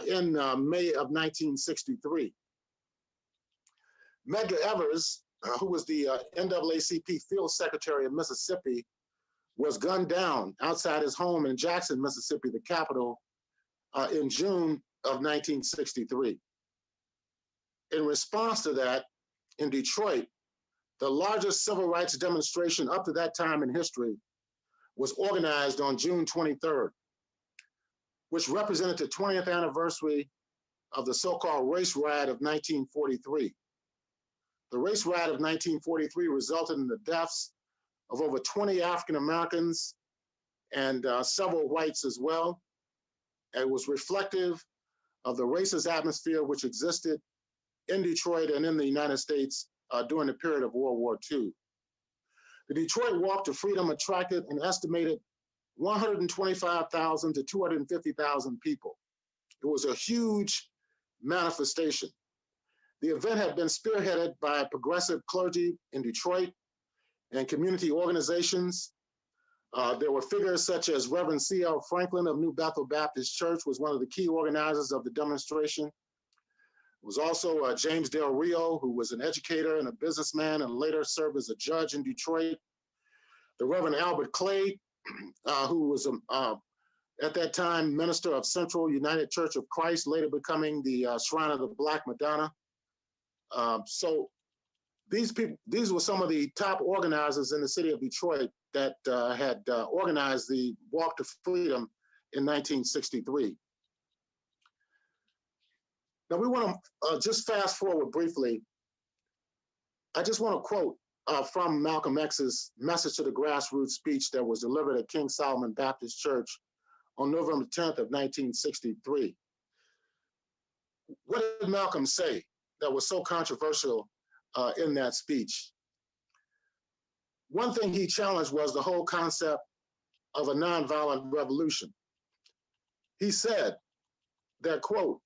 in May of 1963. Medgar Evers, who was the NAACP field secretary of Mississippi, was gunned down outside his home in Jackson, Mississippi, the capital, in June of 1963. In response to that, in Detroit, the largest civil rights demonstration up to that time in history was organized on June 23rd, which represented the 20th anniversary of the so-called race riot of 1943. The race riot of 1943 resulted in the deaths of over 20 African Americans and several whites as well. It was reflective of the racist atmosphere which existed in Detroit and in the United States during the period of World War II. The Detroit Walk to Freedom attracted an estimated 125,000 to 250,000 people. It was a huge manifestation. The event had been spearheaded by progressive clergy in Detroit and community organizations. There were figures such as Reverend C.L. Franklin of New Bethel Baptist Church was one of the key organizers of the demonstration. It was also James Del Rio, who was an educator and a businessman and later served as a judge in Detroit. The Reverend Albert Clay, who was at that time minister of Central United Church of Christ, later becoming the Shrine of the Black Madonna. So these were some of the top organizers in the city of Detroit that had organized the Walk to Freedom in 1963. Now we want to just fast forward briefly. I just want to quote from Malcolm X's Message to the Grassroots speech that was delivered at King Solomon Baptist Church on November 10th of 1963. What did Malcolm say that was so controversial in that speech? One thing he challenged was the whole concept of a nonviolent revolution. He said that, quote,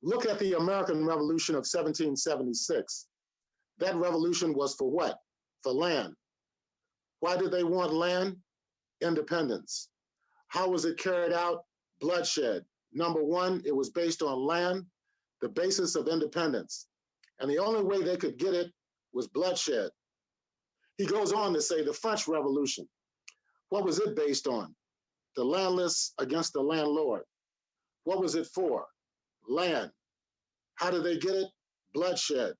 "Look at the American Revolution of 1776. That revolution was for what? For land. Why did they want land? Independence. How was it carried out? Bloodshed. Number one, it was based on land, the basis of independence. and the only way they could get it was bloodshed. He goes on to say the French Revolution, what was it based on? The landless against the landlord. What was it for? Land. How did they get it? Bloodshed.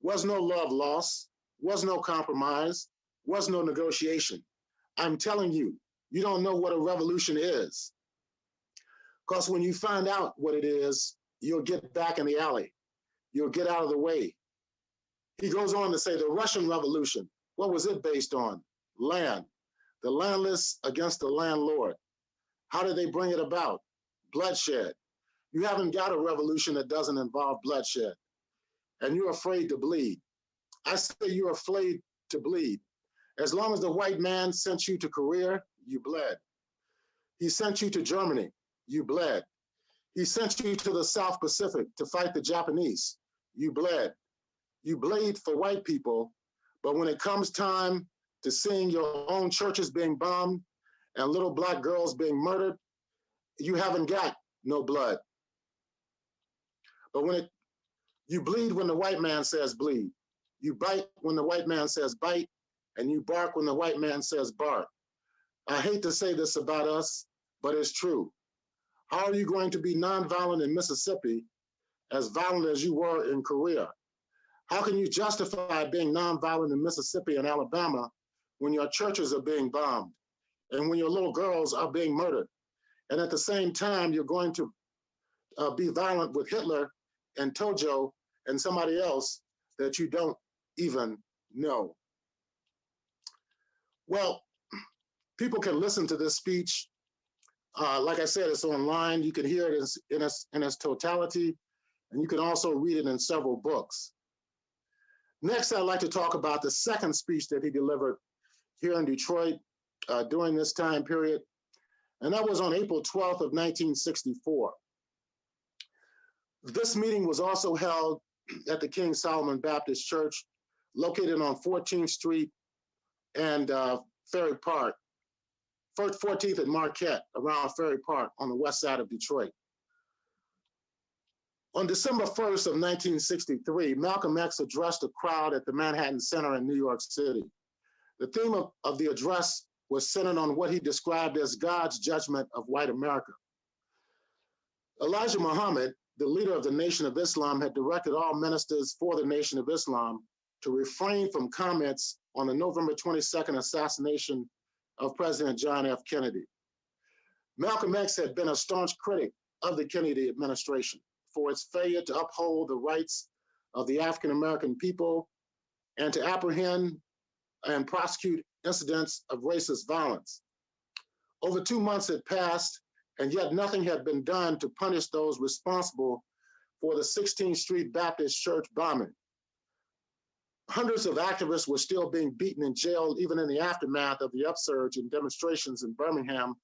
Was no love lost, was no compromise, was no negotiation. I'm telling you, you don't know what a revolution is. Because when you find out what it is, you'll get back in the alley. You'll get out of the way. He goes on to say the Russian Revolution, what was it based on? Land. The landless against the landlord. How did they bring it about? Bloodshed. You haven't got a revolution that doesn't involve bloodshed. And you're afraid to bleed. I say you're afraid to bleed. As long as the white man sent you to Korea, you bled. He sent you to Germany, you bled. He sent you to the South Pacific to fight the Japanese, you bled. You bleed for white people, but when it comes time to seeing your own churches being bombed and little black girls being murdered, you haven't got no blood. But you bleed when the white man says bleed. You bite when the white man says bite, and you bark when the white man says bark. I hate to say this about us, but it's true. How are you going to be nonviolent in Mississippi as violent as you were in Korea? How can you justify being nonviolent in Mississippi and Alabama when your churches are being bombed and when your little girls are being murdered? And at the same time, you're going to be violent with Hitler and Tojo and somebody else that you don't even know. Well, people can listen to this speech. Like I said, it's online. You can hear it in its totality, and you can also read it in several books. Next, I'd like to talk about the second speech that he delivered here in Detroit during this time period, and that was on April 12th of 1964. This meeting was also held at the King Solomon Baptist Church, located on 14th Street and Ferry Park, 14th and Marquette, around Ferry Park on the west side of Detroit. On December 1st of 1963, Malcolm X addressed a crowd at the Manhattan Center in New York City. The theme of the address was centered on what he described as God's judgment of white America. Elijah Muhammad, the leader of the Nation of Islam, had directed all ministers for the Nation of Islam to refrain from comments on the November 22nd assassination of President John F. Kennedy. Malcolm X had been a staunch critic of the Kennedy administration for its failure to uphold the rights of the African American people and to apprehend and prosecute incidents of racist violence. Over 2 months had passed, and yet nothing had been done to punish those responsible for the 16th Street Baptist Church bombing. Hundreds of activists were still being beaten and jailed even in the aftermath of the upsurge in demonstrations in Birmingham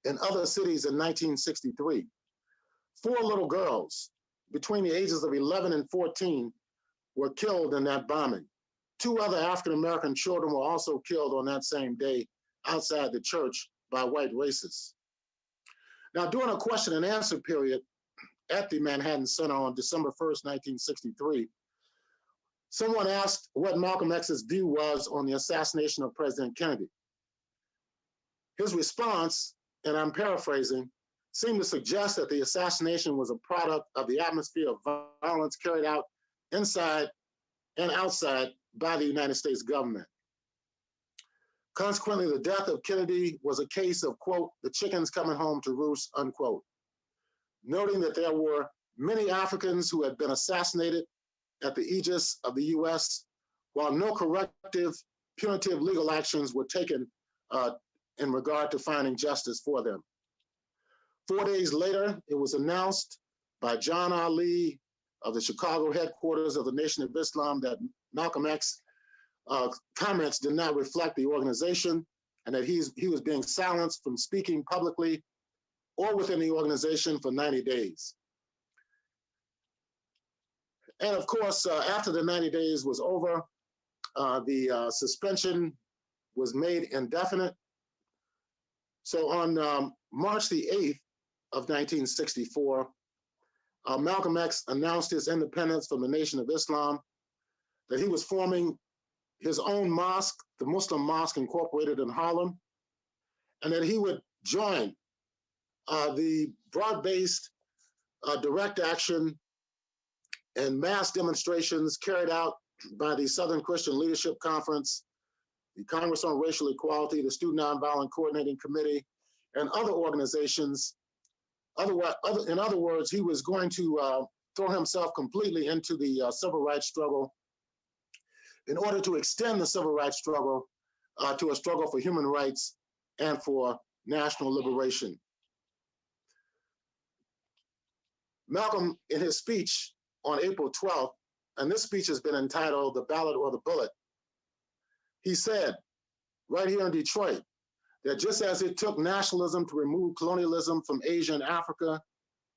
and other cities in 1963. 4 little girls between the ages of 11 and 14 were killed in that bombing. 2 other African-American children were also killed on that same day outside the church by white racists. Now, during a question and answer period at the Manhattan Center on December 1st, 1963, someone asked what Malcolm X's view was on the assassination of President Kennedy. His response, and I'm paraphrasing, seemed to suggest that the assassination was a product of the atmosphere of violence carried out inside and outside by the United States government. Consequently, the death of Kennedy was a case of, quote, the chickens coming home to roost, unquote, noting that there were many Africans who had been assassinated at the aegis of the U.S., while no corrective, punitive legal actions were taken in regard to finding justice for them. 4 days later, it was announced by John Ali of the Chicago headquarters of the Nation of Islam that Malcolm X comments did not reflect the organization and that he was being silenced from speaking publicly or within the organization for 90 days. And of course, after the 90 days was over, the suspension was made indefinite. So on March the 8th of 1964, Malcolm X announced his independence from the Nation of Islam, that he was forming his own mosque, the Muslim Mosque Incorporated in Harlem, and that he would join the broad-based direct action and mass demonstrations carried out by the Southern Christian Leadership Conference, the Congress on Racial Equality, the Student Nonviolent Coordinating Committee, and other organizations. In other words, he was going to throw himself completely into the civil rights struggle in order to extend the civil rights struggle to a struggle for human rights and for national liberation. Malcolm, in his speech on April 12th, and this speech has been entitled "The Ballot or the Bullet," he said, right here in Detroit, that just as it took nationalism to remove colonialism from Asia and Africa,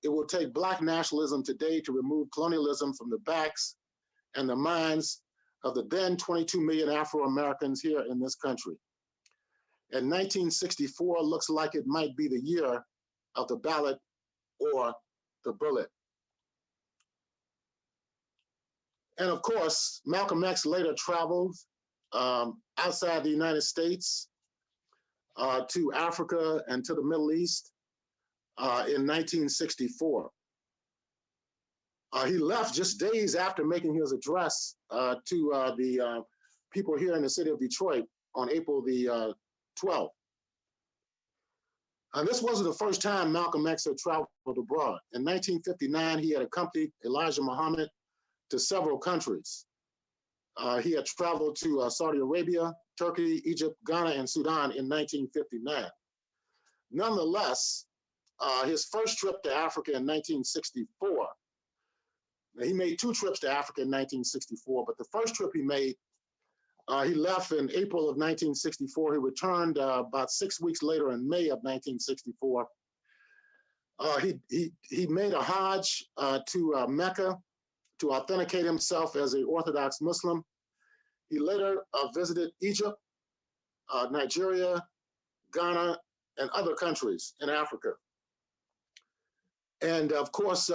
it will take Black nationalism today to remove colonialism from the backs and the minds of the then 22 million Afro-Americans here in this country. And 1964 looks like it might be the year of the ballot or the bullet. And of course, Malcolm X later traveled outside the United States to Africa and to the Middle East in 1964. He left just days after making his address to the people here in the city of Detroit on April the 12th. This wasn't the first time Malcolm X had traveled abroad. In 1959, he had accompanied Elijah Muhammad to several countries. He had traveled to Saudi Arabia, Turkey, Egypt, Ghana, and Sudan in 1959. Nonetheless, his first trip to Africa in 1964, he made two trips to Africa in 1964, but the first trip he made, he left in April of 1964. He returned about 6 weeks later in May of 1964. He made a Hajj to Mecca to authenticate himself as an Orthodox Muslim. He later visited Egypt, Nigeria, Ghana, and other countries in Africa. And of course,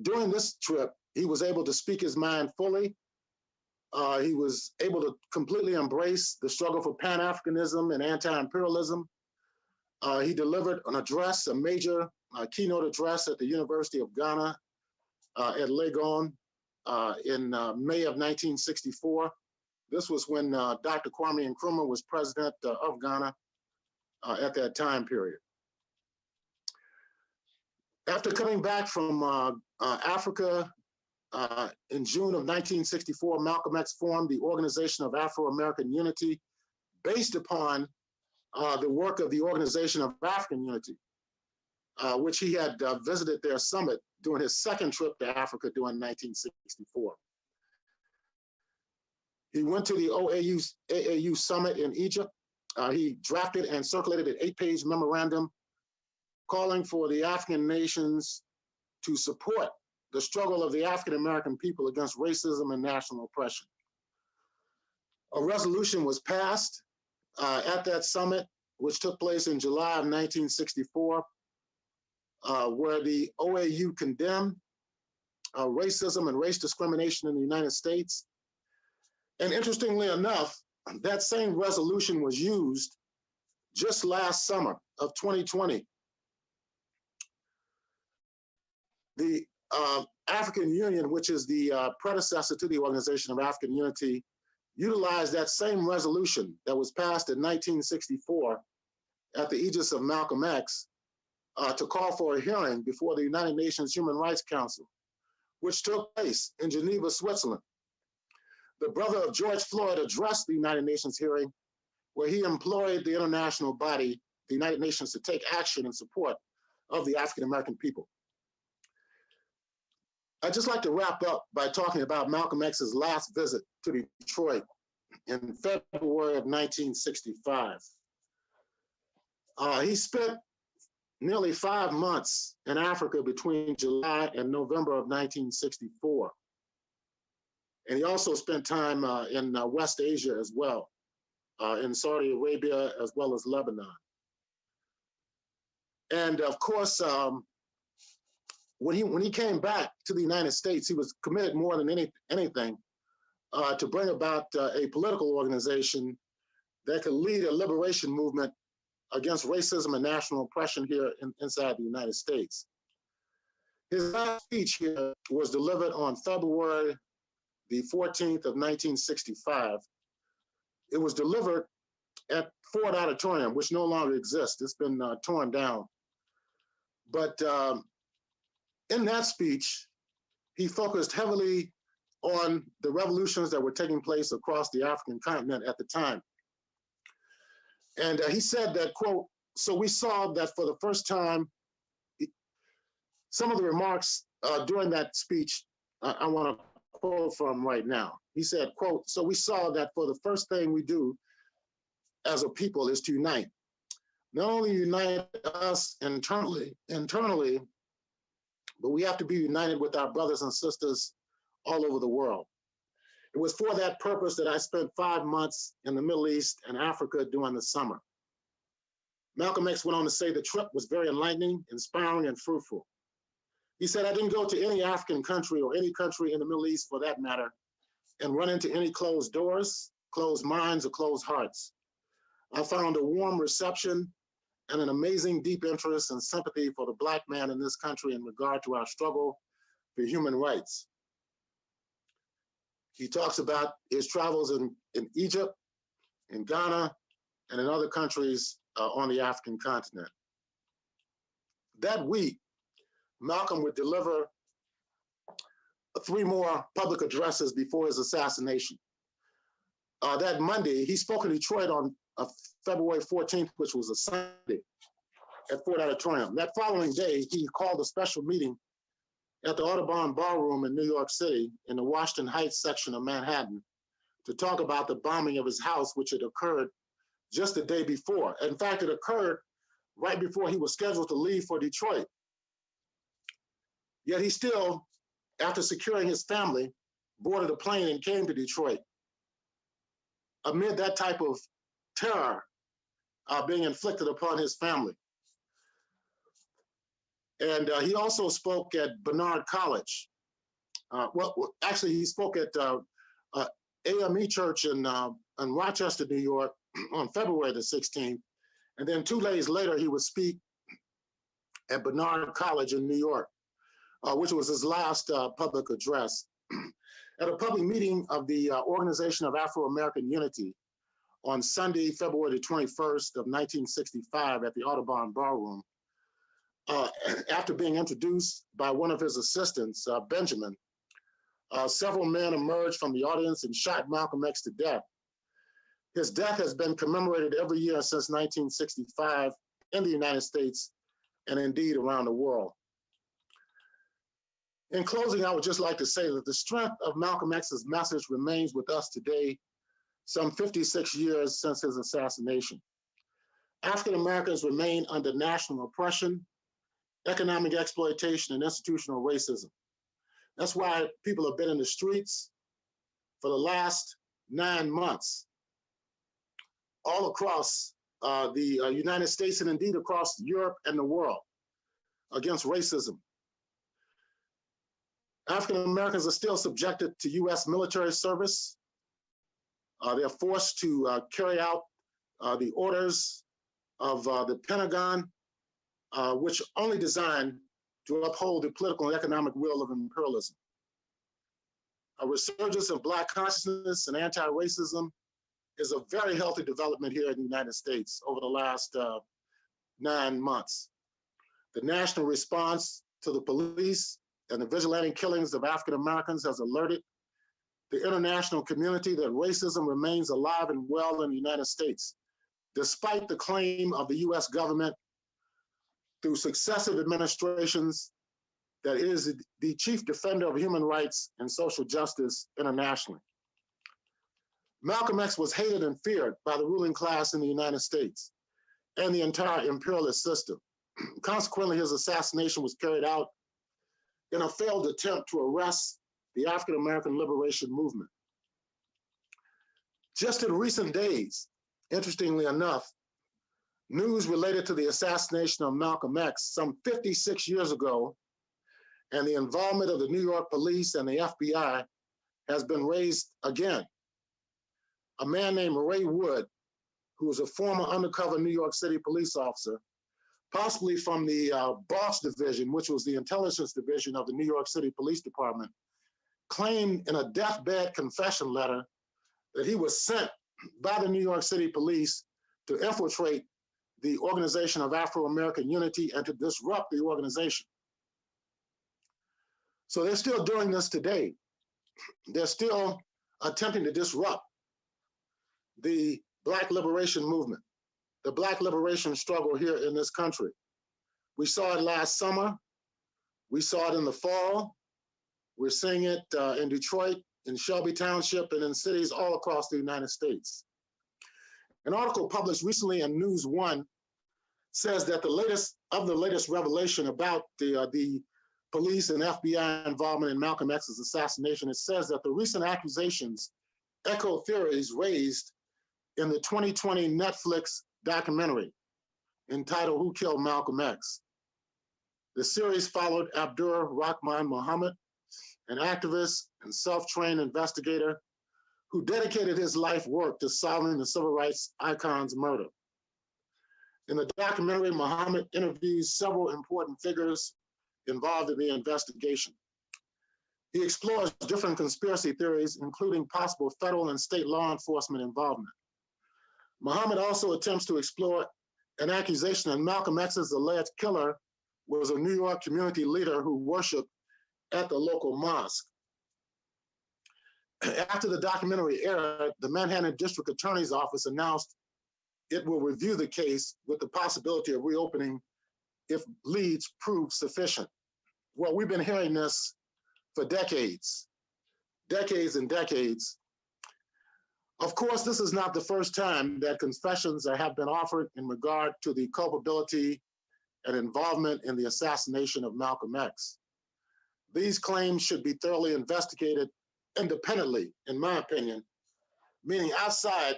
during this trip, he was able to speak his mind fully. He was able to completely embrace the struggle for Pan-Africanism and anti-imperialism. He delivered an address, a major keynote address at the University of Ghana at Legon in May of 1964. This was when Dr. Kwame Nkrumah was president of Ghana at that time period. After coming back from Africa in June of 1964, Malcolm X formed the Organization of Afro-American Unity based upon the work of the Organization of African Unity, which he had visited their summit during his second trip to Africa during 1964. He went to the AAU summit in Egypt. He drafted and circulated an 8-page memorandum calling for the African nations to support the struggle of the African American people against racism and national oppression. A resolution was passed at that summit, which took place in July of 1964, where the OAU condemned racism and race discrimination in the United States. And interestingly enough, that same resolution was used just last summer of 2020. The African Union, which is the predecessor to the Organization of African Unity, utilized that same resolution that was passed in 1964 at the aegis of Malcolm X to call for a hearing before the United Nations Human Rights Council, which took place in Geneva, Switzerland. The brother of George Floyd addressed the United Nations hearing, where he implored the international body, the United Nations, to take action in support of the African American people. I'd just like to wrap up by talking about Malcolm X's last visit to Detroit in February of 1965. He spent nearly 5 months in Africa between July and November of 1964. And he also spent time in West Asia as well, in Saudi Arabia as well as Lebanon. And of course, when he came back to the United States, he was committed more than anything to bring about a political organization that could lead a liberation movement against racism and national oppression here inside the United States. His last speech here was delivered on February the 14th of 1965. It was delivered at Ford Auditorium, which no longer exists. It's been torn down. But in that speech, he focused heavily on the revolutions that were taking place across the African continent at the time. And he said that, quote, so we saw that for the first time, some of the remarks during that speech, I want to quote from right now. He said, quote, so we saw that for the first thing we do as a people is to unite. Not only unite us internally, but we have to be united with our brothers and sisters all over the world. It was for that purpose that I spent 5 months in the Middle East and Africa during the summer. Malcolm X went on to say the trip was very enlightening, inspiring, and fruitful. He said, I didn't go to any African country or any country in the Middle East for that matter and run into any closed doors, closed minds, or closed hearts. I found a warm reception and an amazing deep interest and sympathy for the Black man in this country in regard to our struggle for human rights. He talks about his travels in Egypt, in Ghana, and in other countries on the African continent. That week, Malcolm would deliver 3 more public addresses before his assassination. That Monday, he spoke in Detroit on February 14th, which was a Sunday, at Ford Auditorium. That following day, he called a special meeting at the Audubon Ballroom in New York City in the Washington Heights section of Manhattan to talk about the bombing of his house, which had occurred just the day before. In fact, it occurred right before he was scheduled to leave for Detroit. Yet he still, after securing his family, boarded a plane and came to Detroit amid that type of terror being inflicted upon his family. And he also spoke at Barnard College. Actually, he spoke at AME Church in Rochester, New York on February the 16th. And then 2 days later, he would speak at Barnard College in New York, which was his last public address. At a public meeting of the Organization of Afro-American Unity on Sunday, February the 21st of 1965 at the Audubon Ballroom, after being introduced by one of his assistants, Benjamin, several men emerged from the audience and shot Malcolm X to death. His death has been commemorated every year since 1965 in the United States and indeed around the world. In closing, I would just like to say that the strength of Malcolm X's message remains with us today, some 56 years since his assassination. African Americans remain under national oppression, economic exploitation, and institutional racism. That's why people have been in the streets for the last 9 months, all across the United States and indeed across Europe and the world against racism. African Americans are still subjected to U.S. military service. They're forced to carry out the orders of the Pentagon, which only designed to uphold the political and economic will of imperialism. A resurgence of Black consciousness and anti-racism is a very healthy development here in the United States over the last 9 months. The national response to the police and the vigilante killings of African Americans has alerted the international community that racism remains alive and well in the United States, despite the claim of the US government through successive administrations that it is the chief defender of human rights and social justice internationally. Malcolm X was hated and feared by the ruling class in the United States and the entire imperialist system. Consequently, his assassination was carried out in a failed attempt to arrest the African American liberation movement. Just in recent days, interestingly enough, news related to the assassination of Malcolm X some 56 years ago and the involvement of the New York police and the FBI has been raised again. A man named Ray Wood, who was a former undercover New York City police officer, possibly from the Boss Division, which was the intelligence division of the New York City Police Department, claimed in a deathbed confession letter that he was sent by the New York City police to infiltrate the Organization of Afro-American Unity and to disrupt the organization. So they're still doing this today. They're still attempting to disrupt the Black liberation movement, the Black liberation struggle here in this country. We saw it last summer. We saw it in the fall. We're seeing it in Detroit, in Shelby Township, and in cities all across the United States. An article published recently in News One says that the latest revelation about the police and FBI involvement in Malcolm X's assassination, it says that the recent accusations echo theories raised in the 2020 Netflix documentary entitled Who Killed Malcolm X? The series followed Abdur Rahman Muhammad, an activist and self-trained investigator who dedicated his life work to solving the civil rights icon's murder. In the documentary, Muhammad interviews several important figures involved in the investigation. He explores different conspiracy theories, including possible federal and state law enforcement involvement. Muhammad also attempts to explore an accusation that Malcolm X's alleged killer was a New York community leader who worshiped at the local mosque. After the documentary aired, the Manhattan District Attorney's Office announced it will review the case with the possibility of reopening if leads prove sufficient. Well, we've been hearing this for decades and decades. Of course, this is not the first time that confessions have been offered in regard to the culpability and involvement in the assassination of Malcolm X. These claims should be thoroughly investigated independently, in my opinion, meaning outside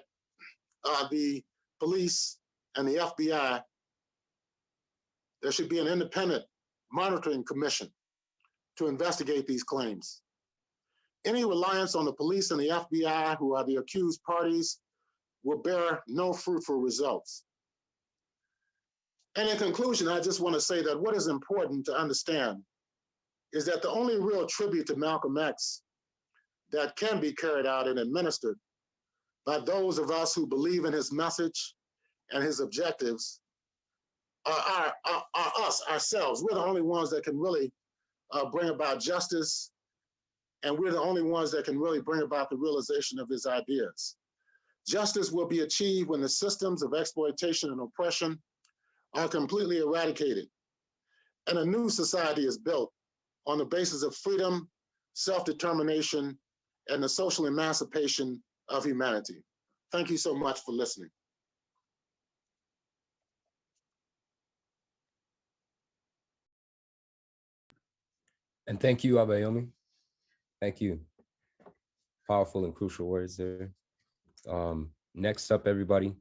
the police and the FBI. There should be an independent monitoring commission to investigate these claims. Any reliance on the police and the FBI, who are the accused parties, will bear no fruitful results. And in conclusion, I just want to say that what is important to understand is that the only real tribute to Malcolm X that can be carried out and administered by those of us who believe in his message and his objectives are us, ourselves. We're the only ones that can really bring about justice, and we're the only ones that can really bring about the realization of his ideas. Justice will be achieved when the systems of exploitation and oppression are completely eradicated, and a new society is built on the basis of freedom, self-determination, and the social emancipation of humanity. Thank you so much for listening. And thank you, Abayomi. Thank you. Powerful and crucial words there. Next up, everybody,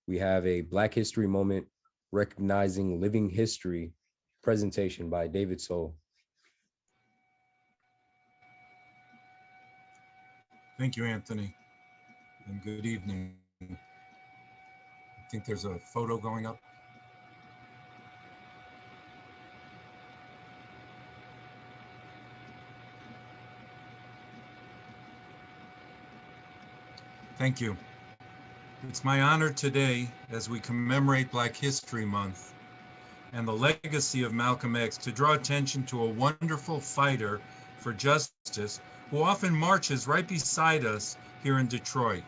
we have a Black History Moment recognizing living history presentation by David Soul. Thank you, Anthony, and good evening. I think there's a photo going up. Thank you. It's my honor today, as we commemorate Black History Month and the legacy of Malcolm X, to draw attention to a wonderful fighter for justice who often marches right beside us here in Detroit.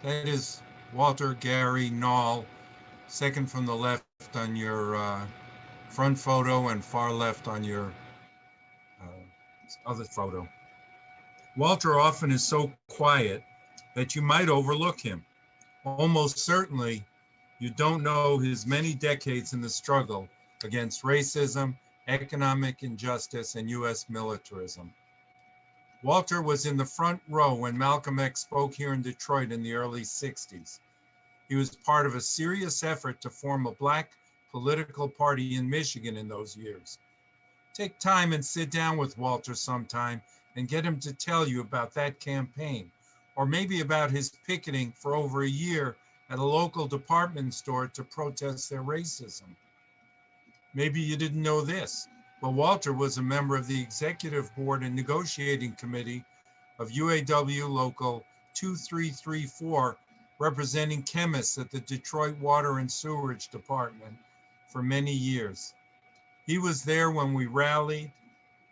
That is Walter Gary Nall, second from the left on your front photo and far left on your other photo. Walter often is so quiet that you might overlook him. Almost certainly, you don't know his many decades in the struggle against racism, economic injustice, and U.S. militarism. Walter was in the front row when Malcolm X spoke here in Detroit in the early 60s. He was part of a serious effort to form a Black political party in Michigan in those years. Take time and sit down with Walter sometime and get him to tell you about that campaign, or maybe about his picketing for over a year at a local department store to protest their racism. Maybe you didn't know this, but Walter was a member of the executive board and negotiating committee of UAW Local 2334, representing chemists at the Detroit Water and Sewerage Department for many years. He was there when we rallied,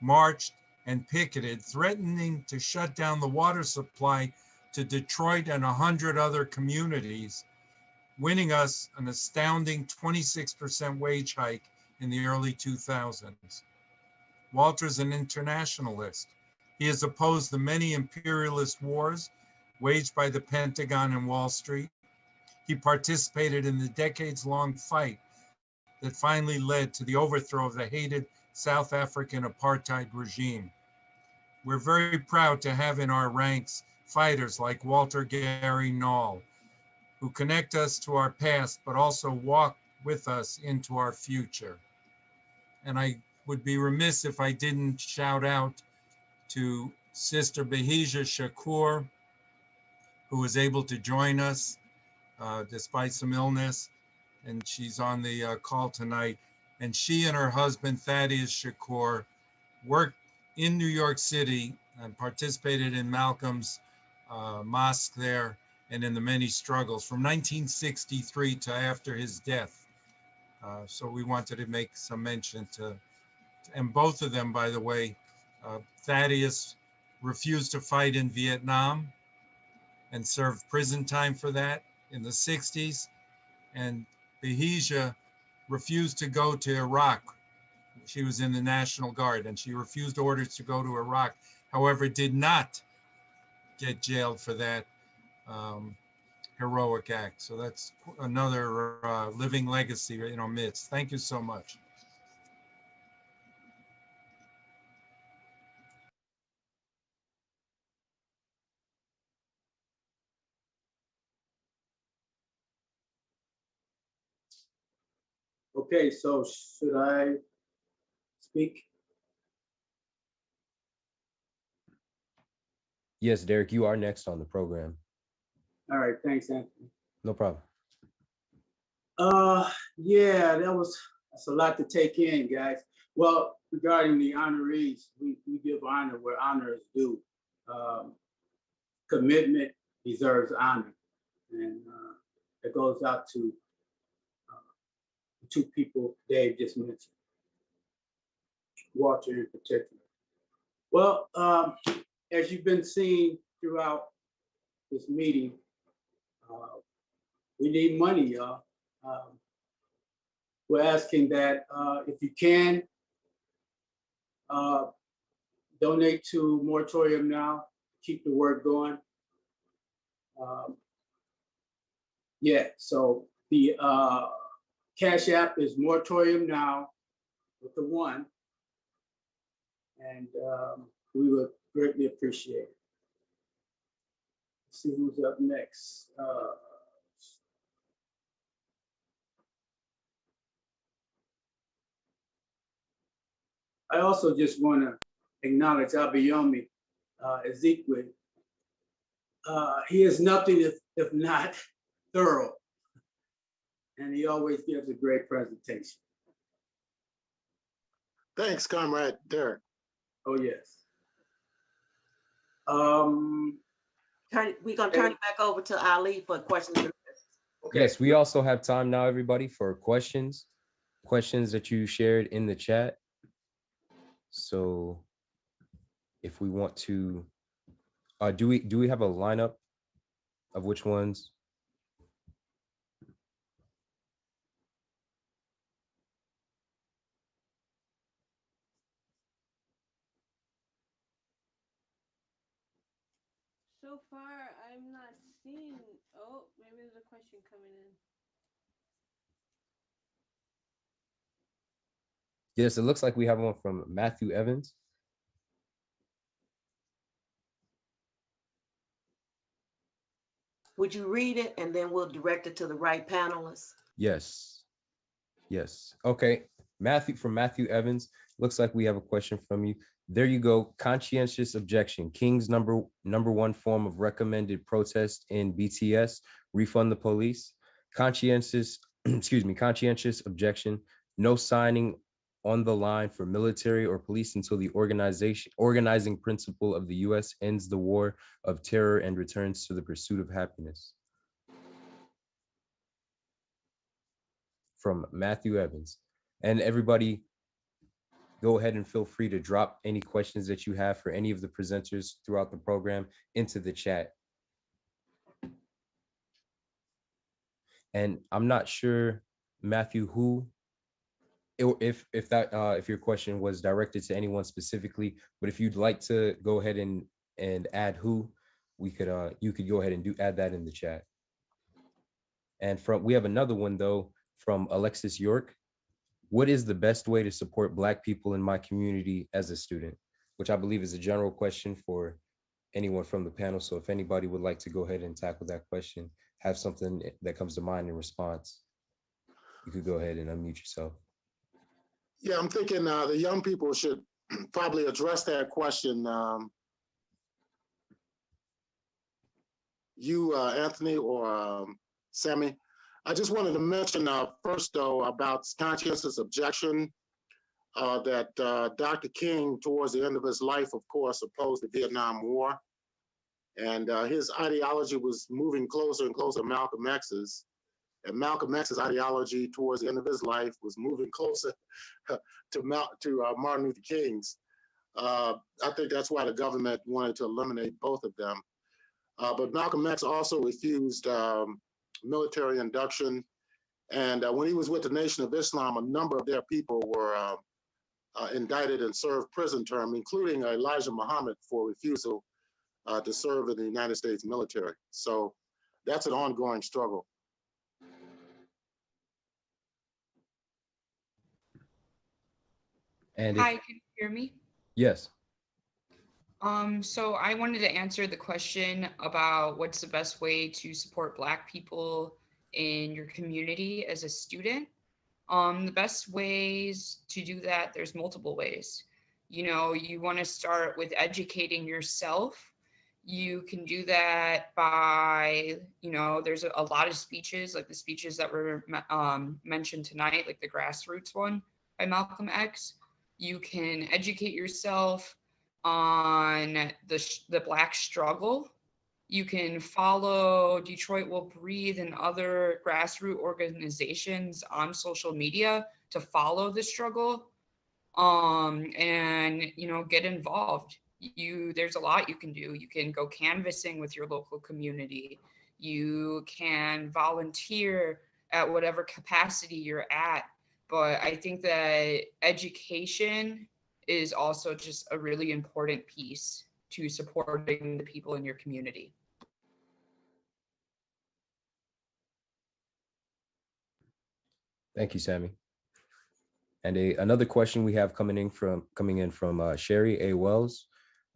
marched, and picketed, threatening to shut down the water supply to Detroit and 100 other communities, winning us an astounding 26% wage hike in the early 2000s. Walter's an internationalist. He has opposed the many imperialist wars waged by the Pentagon and Wall Street. He participated in the decades-long fight that finally led to the overthrow of the hated South African apartheid regime. We're very proud to have in our ranks fighters like Walter Gary Knoll, who connect us to our past, but also walk with us into our future. And I would be remiss if I didn't shout out to Sister Bahija Shakur, who was able to join us despite some illness, and she's on the call tonight. And she and her husband, Thaddeus Shakur, worked in New York City and participated in Malcolm's mosque there and in the many struggles from 1963 to after his death. So we wanted to make some mention to, and both of them, by the way, Thaddeus refused to fight in Vietnam and served prison time for that in the 60s. And Bahija refused to go to Iraq. She was in the National Guard and she refused orders to go to Iraq. However, did not get jailed for that heroic act. So that's another living legacy in our midst. Thank you so much. Okay, so should I speak? Yes, Derek, you are next on the program. All right, thanks, Anthony. No problem. Yeah, that's a lot to take in, guys. Well, regarding the honorees, we give honor where honor is due. Commitment deserves honor, and it goes out to the two people Dave just mentioned, Walter in particular. Well, as you've been seeing throughout this meeting, we need money, y'all. We're asking that if you can, donate to Moratorium now, keep the work going. Yeah, so the Cash App is Moratorium Now with the 1, and we would greatly appreciate it. Let's see who's up next. I also just want to acknowledge Abayomi Ezekiel. He is nothing if not thorough, and he always gives a great presentation. Thanks, Comrade Derek. Oh, yes. We're going to turn it back over to Ali for questions. Okay. Yes, we also have time now, everybody, for questions that you shared in the chat. So if we want to, do we have a lineup of which ones? So far, I'm not seeing. Oh, maybe there's a question coming in. Yes, it looks like we have one from Matthew Evans. Would you read it and then we'll direct it to the right panelists? Yes. Yes. Okay. Matthew Evans. Looks like we have a question from you. There you go. Conscientious objection. King's number one form of recommended protest in BTS. Refund the police. Conscientious, conscientious objection. No signing on the line for military or police until the organizing principle of the U.S. ends the war of terror and returns to the pursuit of happiness. From Matthew Evans. And everybody, go ahead and feel free to drop any questions that you have for any of the presenters throughout the program into the chat. And I'm not sure, Matthew, if your question was directed to anyone specifically, but if you'd like to go ahead and add who, we could you could go ahead and add that in the chat. And we have another one though from Alexis York. What is the best way to support Black people in my community as a student? Which I believe is a general question for anyone from the panel. So if anybody would like to go ahead and tackle that question, have something that comes to mind in response, you could go ahead and unmute yourself. Yeah, I'm thinking the young people should probably address that question. You, Anthony, or Sammy. I just wanted to mention first, though, about conscientious objection, that Dr. King, towards the end of his life, of course, opposed the Vietnam War. And his ideology was moving closer and closer to Malcolm X's. And Malcolm X's ideology towards the end of his life was moving closer to Martin Luther King's. I think that's why the government wanted to eliminate both of them. But Malcolm X also refused military induction. And when he was with the Nation of Islam, a number of their people were indicted and served prison term, including Elijah Muhammad for refusal to serve in the United States military. So that's an ongoing struggle. And Hi, can you hear me? Yes. So I wanted to answer the question about what's the best way to support Black people in your community as a student. The best ways to do that, there's multiple ways. You know, you want to start with educating yourself. You can do that by, you know, there's a lot of speeches, like the speeches that were mentioned tonight, like the grassroots one by Malcolm X. You can educate yourself on the Black struggle. You can follow Detroit Will Breathe and other grassroots organizations on social media to follow the struggle, and, you know, get involved. There's a lot you can do. You can go canvassing with your local community. You can volunteer at whatever capacity you're at. But I think that education is also just a really important piece to supporting the people in your community. Thank you, Sammy. And another question we have coming in from Sherry A. Wells.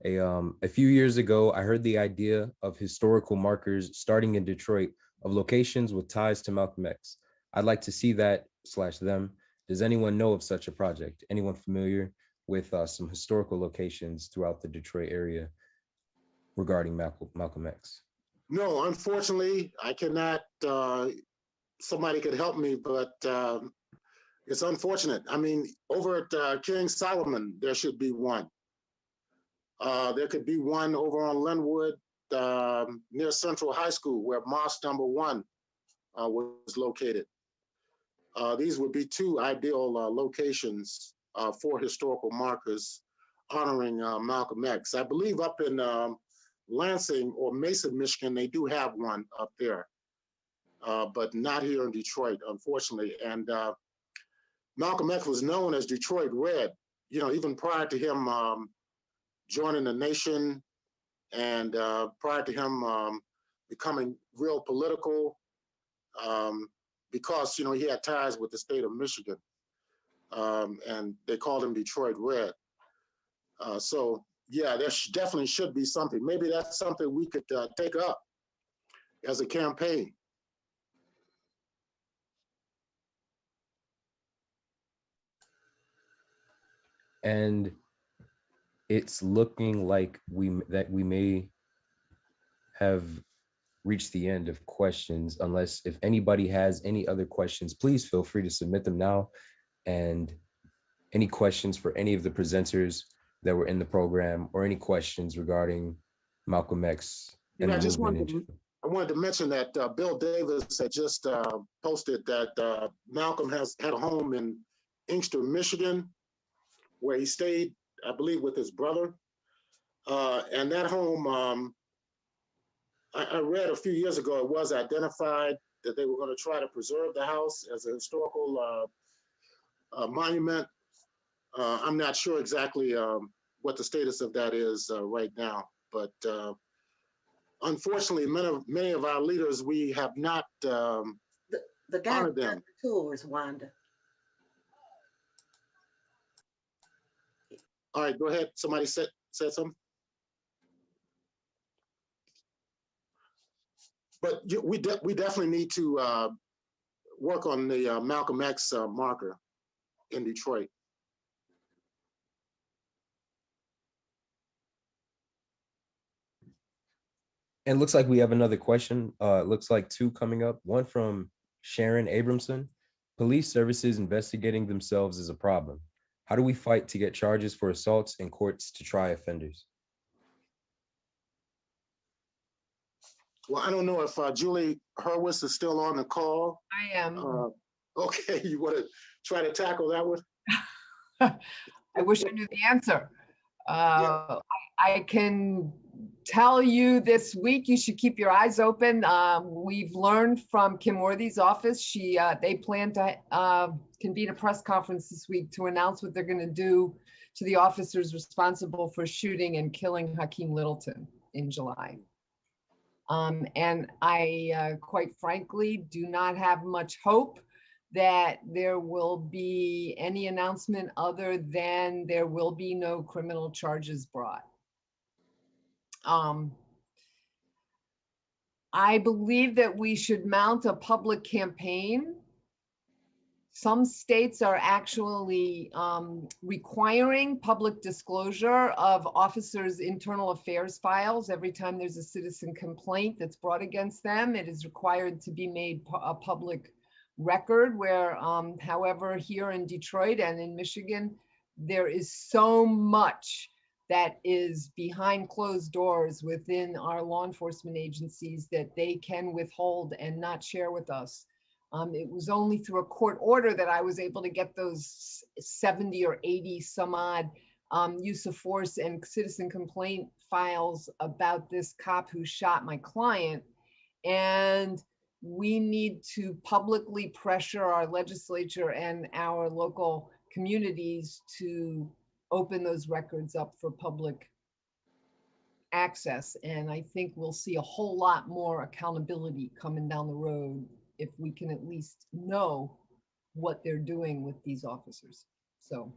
A few years ago, I heard the idea of historical markers starting in Detroit of locations with ties to Malcolm X. I'd like to see that / them. Does anyone know of such a project? Anyone familiar with some historical locations throughout the Detroit area regarding Malcolm X? No, unfortunately, I cannot. Somebody could help me, but it's unfortunate. I mean, over at King Solomon, there should be one. There could be one over on Linwood near Central High School, where Mosque Number 1 was located. These would be two ideal locations for historical markers honoring Malcolm X. I believe up in Lansing or Mason, Michigan, they do have one up there, but not here in Detroit, unfortunately. And Malcolm X was known as Detroit Red, you know, even prior to him joining the nation and prior to him becoming real political, because, you know, he had ties with the state of Michigan, and they called him Detroit Red. So, yeah, there definitely should be something. Maybe that's something we could take up as a campaign. and it's looking like we may have reached the end of questions, unless if anybody has any other questions, please feel free to submit them now. And any questions for any of the presenters that were in the program, or any questions regarding Malcolm X and Yeah, the I just movement. I wanted to mention that Bill Davis had just posted that Malcolm has had a home in Inkster, Michigan, where he stayed, I believe, with his brother. And that home, I read a few years ago, it was identified that they were going to try to preserve the house as a historical monument. I'm not sure exactly what the status of that is right now, but unfortunately, many of our leaders, we have not The guy honored who does them. the tours, Wanda. All right, go ahead. Somebody said something. But we definitely need to work on the Malcolm X marker in Detroit. And looks like we have another question. Looks like two coming up. One from Sharon Abramson. Police services investigating themselves is a problem. How do we fight to get charges for assaults in courts to try offenders? Well, I don't know if Julie Hurwitz is still on the call. I am. Okay, you want to try to tackle that one? I wish I knew the answer. I can tell you this week, you should keep your eyes open. We've learned from Kim Worthy's office. They plan to convene a press conference this week to announce what they're going to do to the officers responsible for shooting and killing Hakeem Littleton in July. And I, quite frankly, do not have much hope that there will be any announcement other than there will be no criminal charges brought. I believe that we should mount a public campaign. Some states are actually requiring public disclosure of officers' internal affairs files. Every time there's a citizen complaint that's brought against them, it is required to be made a public record, where, however, here in Detroit and in Michigan, there is so much that is behind closed doors within our law enforcement agencies that they can withhold and not share with us. It was only through a court order that I was able to get those 70 or 80 some odd use of force and citizen complaint files about this cop who shot my client. And we need to publicly pressure our legislature and our local communities to open those records up for public access. And I think we'll see a whole lot more accountability coming down the road if we can at least know what they're doing with these officers. So.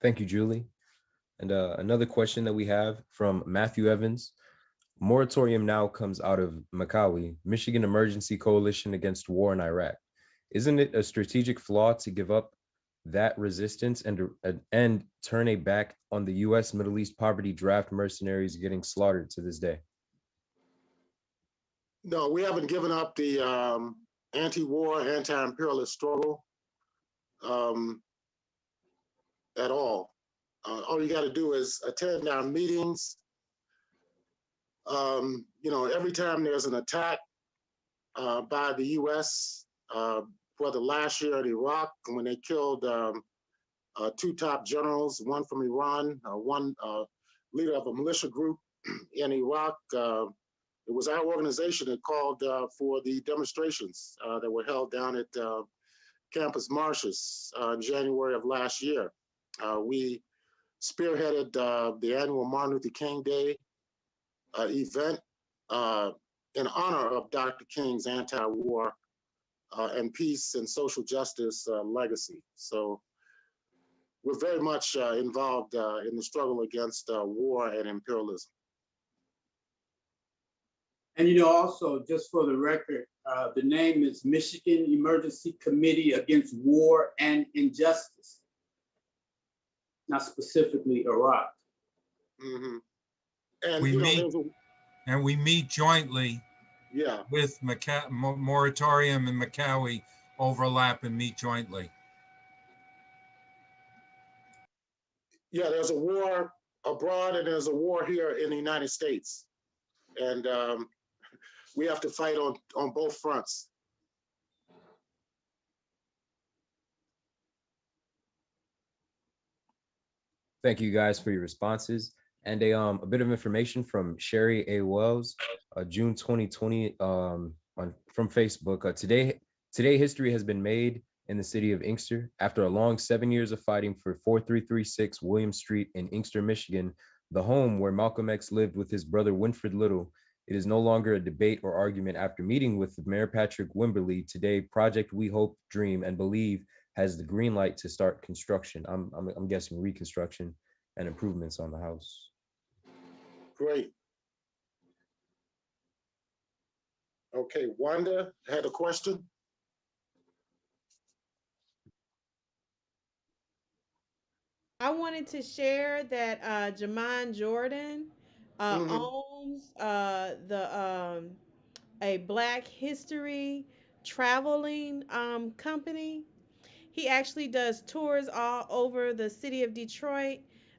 Thank you, Julie. And another question that we have from Matthew Evans. Moratorium now comes out of Makawi, Michigan Emergency Coalition Against War in Iraq. Isn't it a strategic flaw to give up that resistance and turn a back on the U.S. Middle East poverty draft mercenaries getting slaughtered to this day? No, we haven't given up the anti-war, anti-imperialist struggle at all. All you got to do is attend our meetings. Every time there's an attack by the U.S., for the last year in Iraq, when they killed two top generals, one from Iran, one leader of a militia group in Iraq. It was our organization that called for the demonstrations that were held down at Campus Martius in January of last year. We spearheaded the annual Martin Luther King Day event in honor of Dr. King's anti-war and peace and social justice legacy. So we're very much involved in the struggle against war and imperialism. And also, just for the record, the name is Michigan Emergency Committee Against War and Injustice, not specifically Iraq. Mm-hmm. And we meet jointly. Yeah. With Moratorium and Macawi overlap and meet jointly. Yeah, there's a war abroad and there's a war here in the United States. And we have to fight on both fronts. Thank you guys for your responses. And a bit of information from Sherry A. Wells, June 2020, from Facebook. Today history has been made in the city of Inkster. After a long 7 years of fighting for 4336 William Street in Inkster, Michigan, the home where Malcolm X lived with his brother Winfred Little, it is no longer a debate or argument. After meeting with Mayor Patrick Wimberly today, Project We Hope, Dream, and Believe has the green light to start construction. I'm guessing reconstruction and improvements on the house. Great. Okay, Wanda had a question. I wanted to share that Jamon Jordan owns a Black History traveling company. He actually does tours all over the city of Detroit,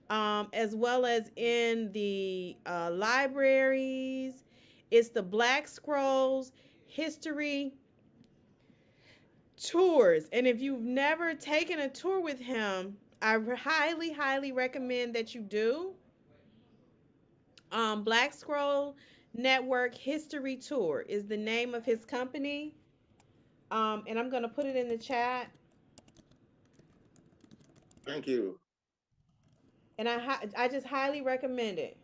as well as in the libraries. It's the Black Scrolls History Tours. And if you've never taken a tour with him, I highly, highly recommend that you do. Black Scroll Network History Tour is the name of his company. And I'm going to put it in the chat. Thank you. And I just highly recommend it.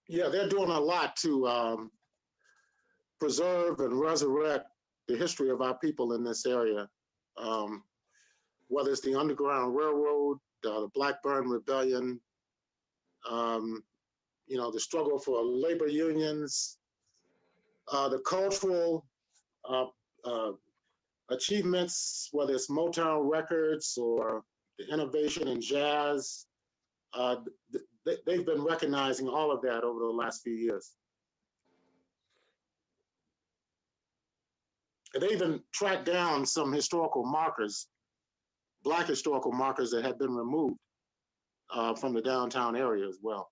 Yeah, they're doing a lot to preserve and resurrect the history of our people in this area. Whether it's the Underground Railroad, the Blackburn Rebellion, the struggle for labor unions, the cultural achievements, whether it's Motown Records or the innovation in jazz, they've been recognizing all of that over the last few years. And they even tracked down some historical markers, Black historical markers that had been removed from the downtown area as well.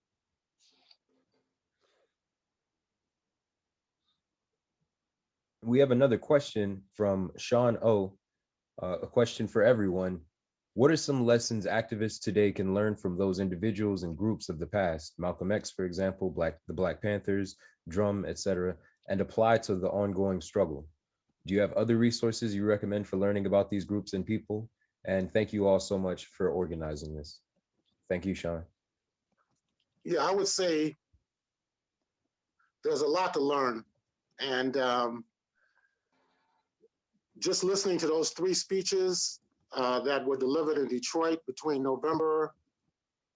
We have another question from Sean O. A question for everyone. What are some lessons activists today can learn from those individuals and groups of the past, Malcolm X, for example, the Black Panthers, Drum, etc., and apply to the ongoing struggle? Do you have other resources you recommend for learning about these groups and people? And thank you all so much for organizing this. Thank you, Sean. Yeah, I would say there's a lot to learn. And just listening to those 3 speeches that were delivered in Detroit between November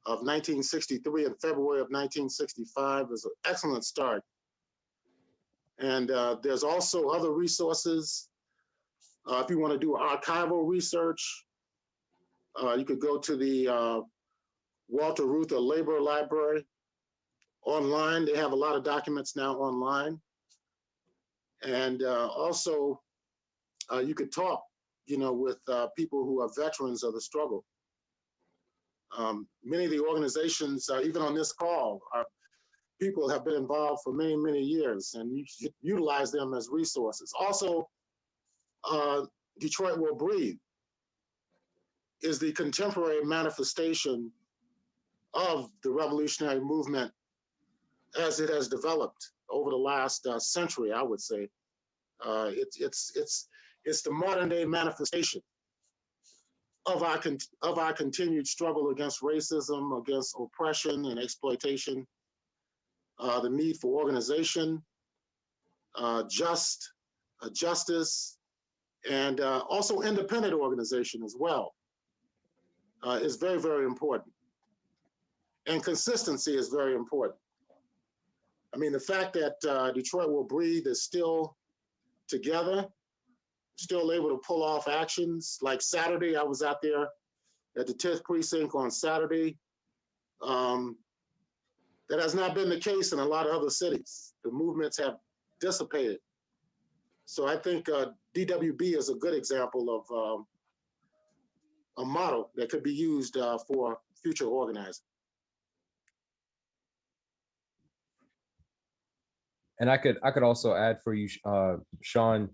of 1963 and February of 1965 is an excellent start. And there's also other resources. If you want to do archival research, you could go to the Walter Reuther Labor Library online. They have a lot of documents now online. And also, you could talk, with people who are veterans of the struggle. Many of the organizations, even on this call, people have been involved for many, many years, and you should utilize them as resources. Also, Detroit Will Breathe is the contemporary manifestation of the revolutionary movement as it has developed over the last century, I would say. It's the modern day manifestation of our continued struggle against racism, against oppression and exploitation, the need for organization, justice, and also independent organization as well is very, very important. And consistency is very important. I mean, the fact that Detroit Will Breathe is still together, still able to pull off actions. Like Saturday, I was out there at the 10th precinct on Saturday. That has not been the case in a lot of other cities. The movements have dissipated. So I think DWB is a good example of a model that could be used for future organizing. And I could also add for you, Sean,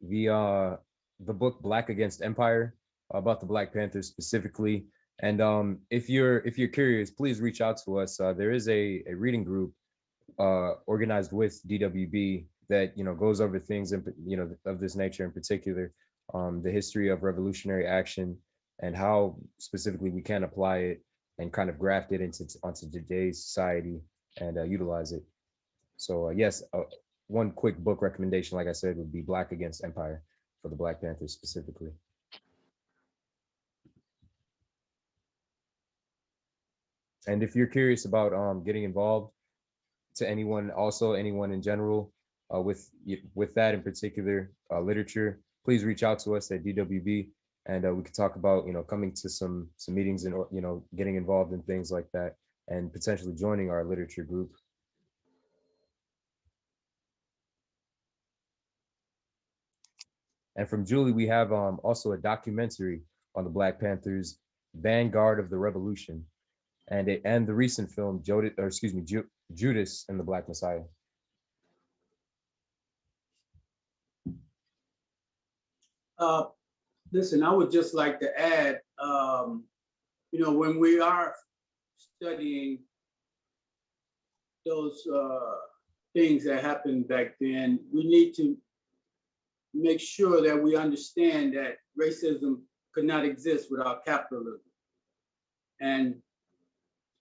the book Black Against Empire, about the Black Panthers specifically. And if you're curious, please reach out to us. There is a reading group organized with DWB that goes over things of this nature, in particular, the history of revolutionary action and how specifically we can apply it and kind of graft it onto today's society and utilize it. So yes, one quick book recommendation, like I said, would be Black Against Empire for the Black Panthers specifically. And if you're curious about getting involved, to anyone in general, with that in particular, literature, please reach out to us at DWB, and we can talk about coming to some meetings and getting involved in things like that, and potentially joining our literature group. And from Julie, we have also a documentary on the Black Panthers, Vanguard of the Revolution, and the recent film Judas and the Black Messiah. Listen, I would just like to add, when we are studying those things that happened back then, we need to make sure that we understand that racism could not exist without capitalism. And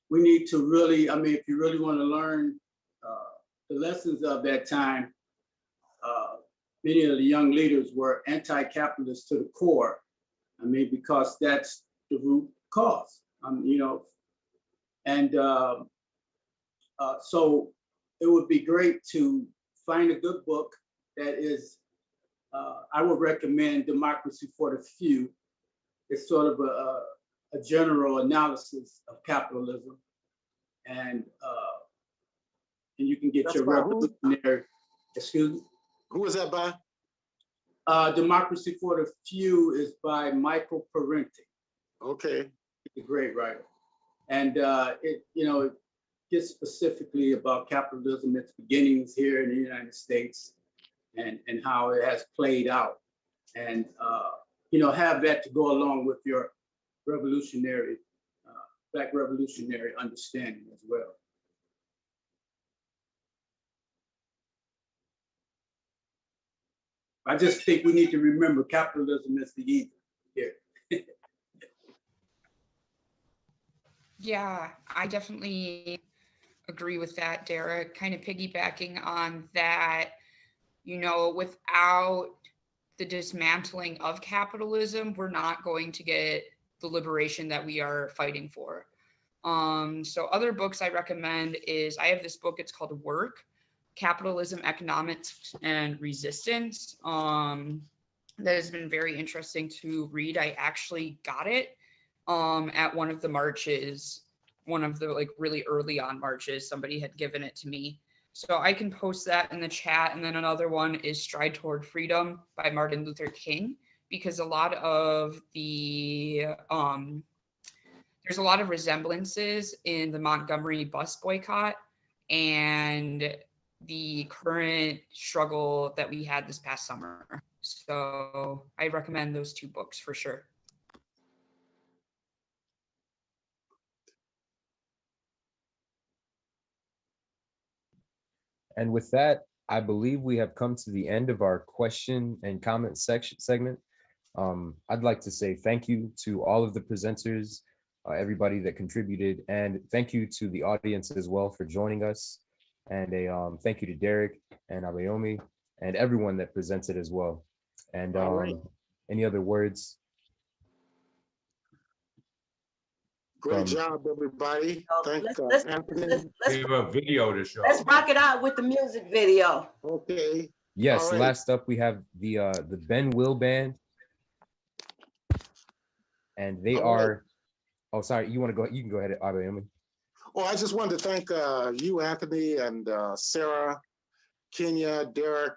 we need to really, if you really want to learn the lessons of that time, many of the young leaders were anti-capitalist to the core. Because that's the root cause, and so it would be great to find a good book that is, I would recommend Democracy for the Few. It's sort of a general analysis of capitalism, and you can get your revolutionary. Excuse me. Who is that by? Democracy for the Few is by Michael Parenti. Okay. He's a great writer, and it gets specifically about capitalism, its beginnings here in the United States, and how it has played out, and have that to go along with your revolutionary, Black revolutionary understanding as well. I just think we need to remember capitalism is the evil here. Yeah, I definitely agree with that, Derek. Kind of piggybacking on that, without the dismantling of capitalism, we're not going to get the liberation that we are fighting for. So other books I recommend is, I have this book, it's called Work, Capitalism, Economics, and Resistance. That has been very interesting to read. I actually got it at one of the marches, one of the really early on marches. Somebody had given it to me. So I can post that in the chat. And then another one is Stride Toward Freedom by Martin Luther King, because a lot of the, there's a lot of resemblances in the Montgomery bus boycott and the current struggle that we had this past summer. So I recommend those two books for sure. And with that, I believe we have come to the end of our question and comment segment. I'd like to say thank you to all of the presenters, everybody that contributed, and thank you to the audience as well for joining us. And thank you to Derek and Abayomi and everyone that presented as well. And any other words? Great job, everybody. Thank Anthony. We have a video to show. Let's rock it out with the music video. Okay. Yes, All right. last up we have the Ben Will Band. And they are, oh, sorry, you want to go, you can go ahead, Abayumi. Well, I just wanted to thank you, Anthony, and Sarah, Kenya, Derek,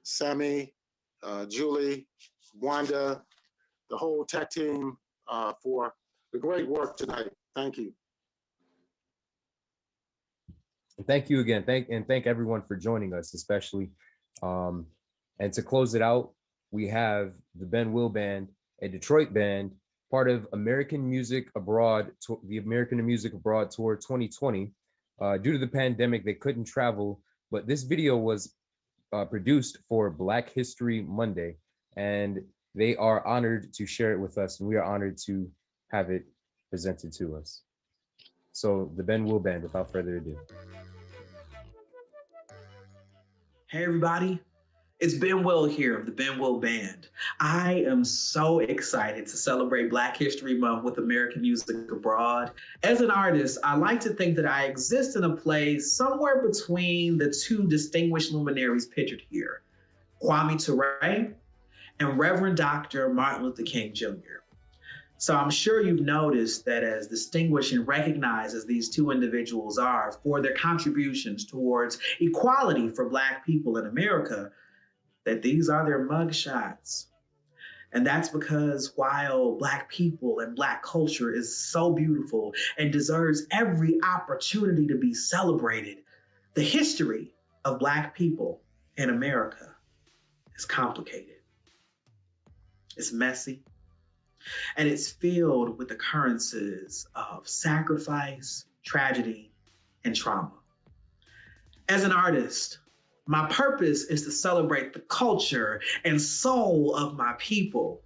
Sammy, Julie, Wanda, the whole tech team for the great work tonight. Thank you. And thank you again. Thank everyone for joining us, especially. And to close it out, we have the Ben Will Band, a Detroit band, part of American Music Abroad, the American Music Abroad Tour 2020. Due to the pandemic, they couldn't travel, but this video was produced for Black History Monday, and they are honored to share it with us, and we are honored to have it presented to us. So the Ben Will Band, without further ado. Hey everybody, it's Ben Will here of the Ben Will Band. I am so excited to celebrate Black History Month with American Music Abroad. As an artist, I like to think that I exist in a place somewhere between the two distinguished luminaries pictured here, Kwame Ture and Reverend Dr. Martin Luther King Jr. So I'm sure you've noticed that as distinguished and recognized as these two individuals are for their contributions towards equality for Black people in America, that these are their mugshots. And that's because while Black people and Black culture is so beautiful and deserves every opportunity to be celebrated, the history of Black people in America is complicated. It's messy. And it's filled with occurrences of sacrifice, tragedy, and trauma. As an artist, my purpose is to celebrate the culture and soul of my people.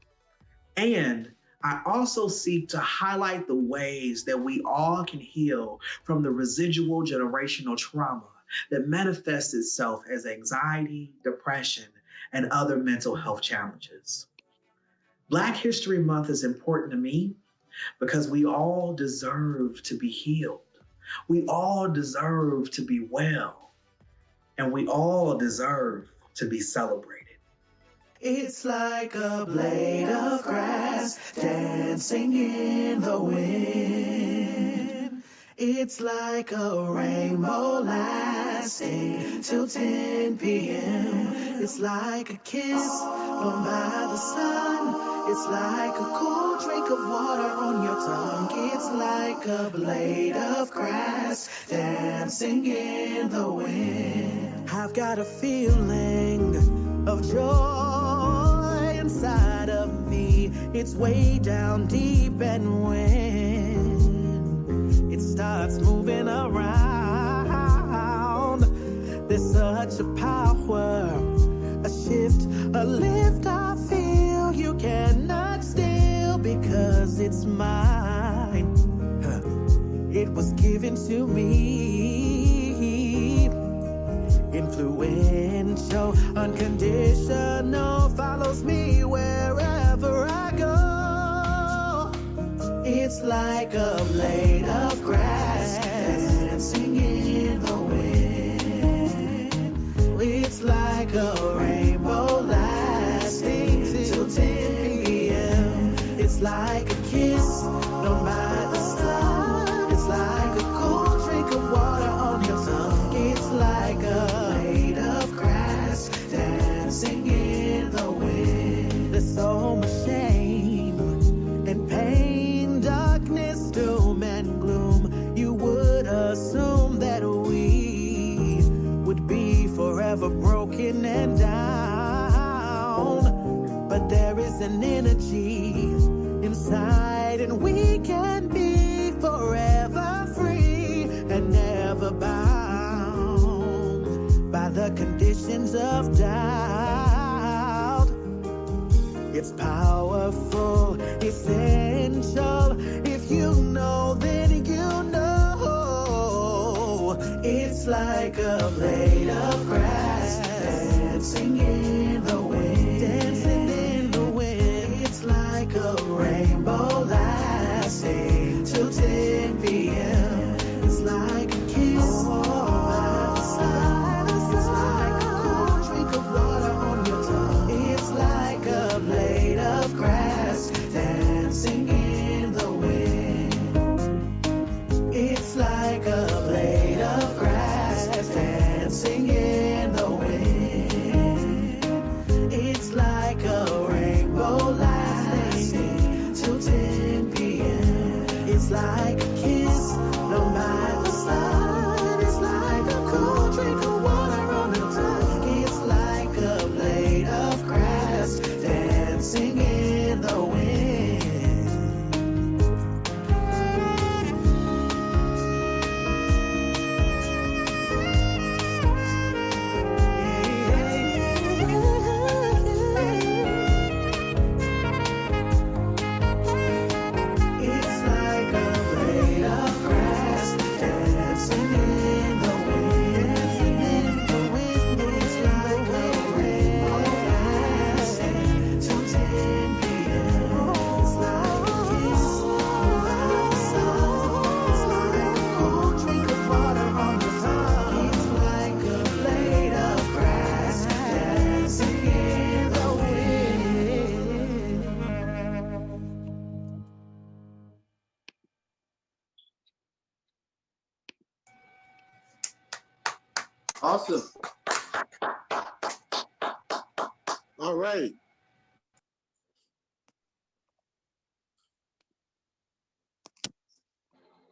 And I also seek to highlight the ways that we all can heal from the residual generational trauma that manifests itself as anxiety, depression, and other mental health challenges. Black History Month is important to me because we all deserve to be healed. We all deserve to be well. And we all deserve to be celebrated. It's like a blade of grass dancing in the wind. It's like a rainbow lasting till 10 p.m. It's like a kiss blown by the sun. It's like a cool drink of water on your tongue. It's like a blade of grass dancing in the wind. I've got a feeling of joy inside of me. It's way down deep, and when it starts moving around, there's such a power, a shift, a lift I feel. You cannot steal because it's mine. It was given to me. Influential, unconditional, follows me wherever I go. It's like a blade of grass dancing in the wind. It's like a rainbow lasting till 10 p.m. It's like a kiss blown by the sun. It's like a cool drink of water on your tongue. It's like a blade of grass dancing in the wind. There's so much shame and pain, darkness, doom and gloom. You would assume that we would be forever broken and down, but there is an energy inside, and we can be forever free and never bound by the conditions of doubt. It's powerful, essential. If you know, then you know. It's like a blade of grass dancing in the wind. Dancing in the wind. It's like a rainbow lasting It's like a kiss, no matter sun. It's like a cool drink of water on the tongue. It's like a blade of grass dancing in the wind. It's like a blade of grass dancing in the wind. It's like a rainbow lasting till 10 p.m. It's like a kiss under the sun. It's like a cool drink of water on the tongue. It's like a blade of grass dancing in the wind. Awesome. All right.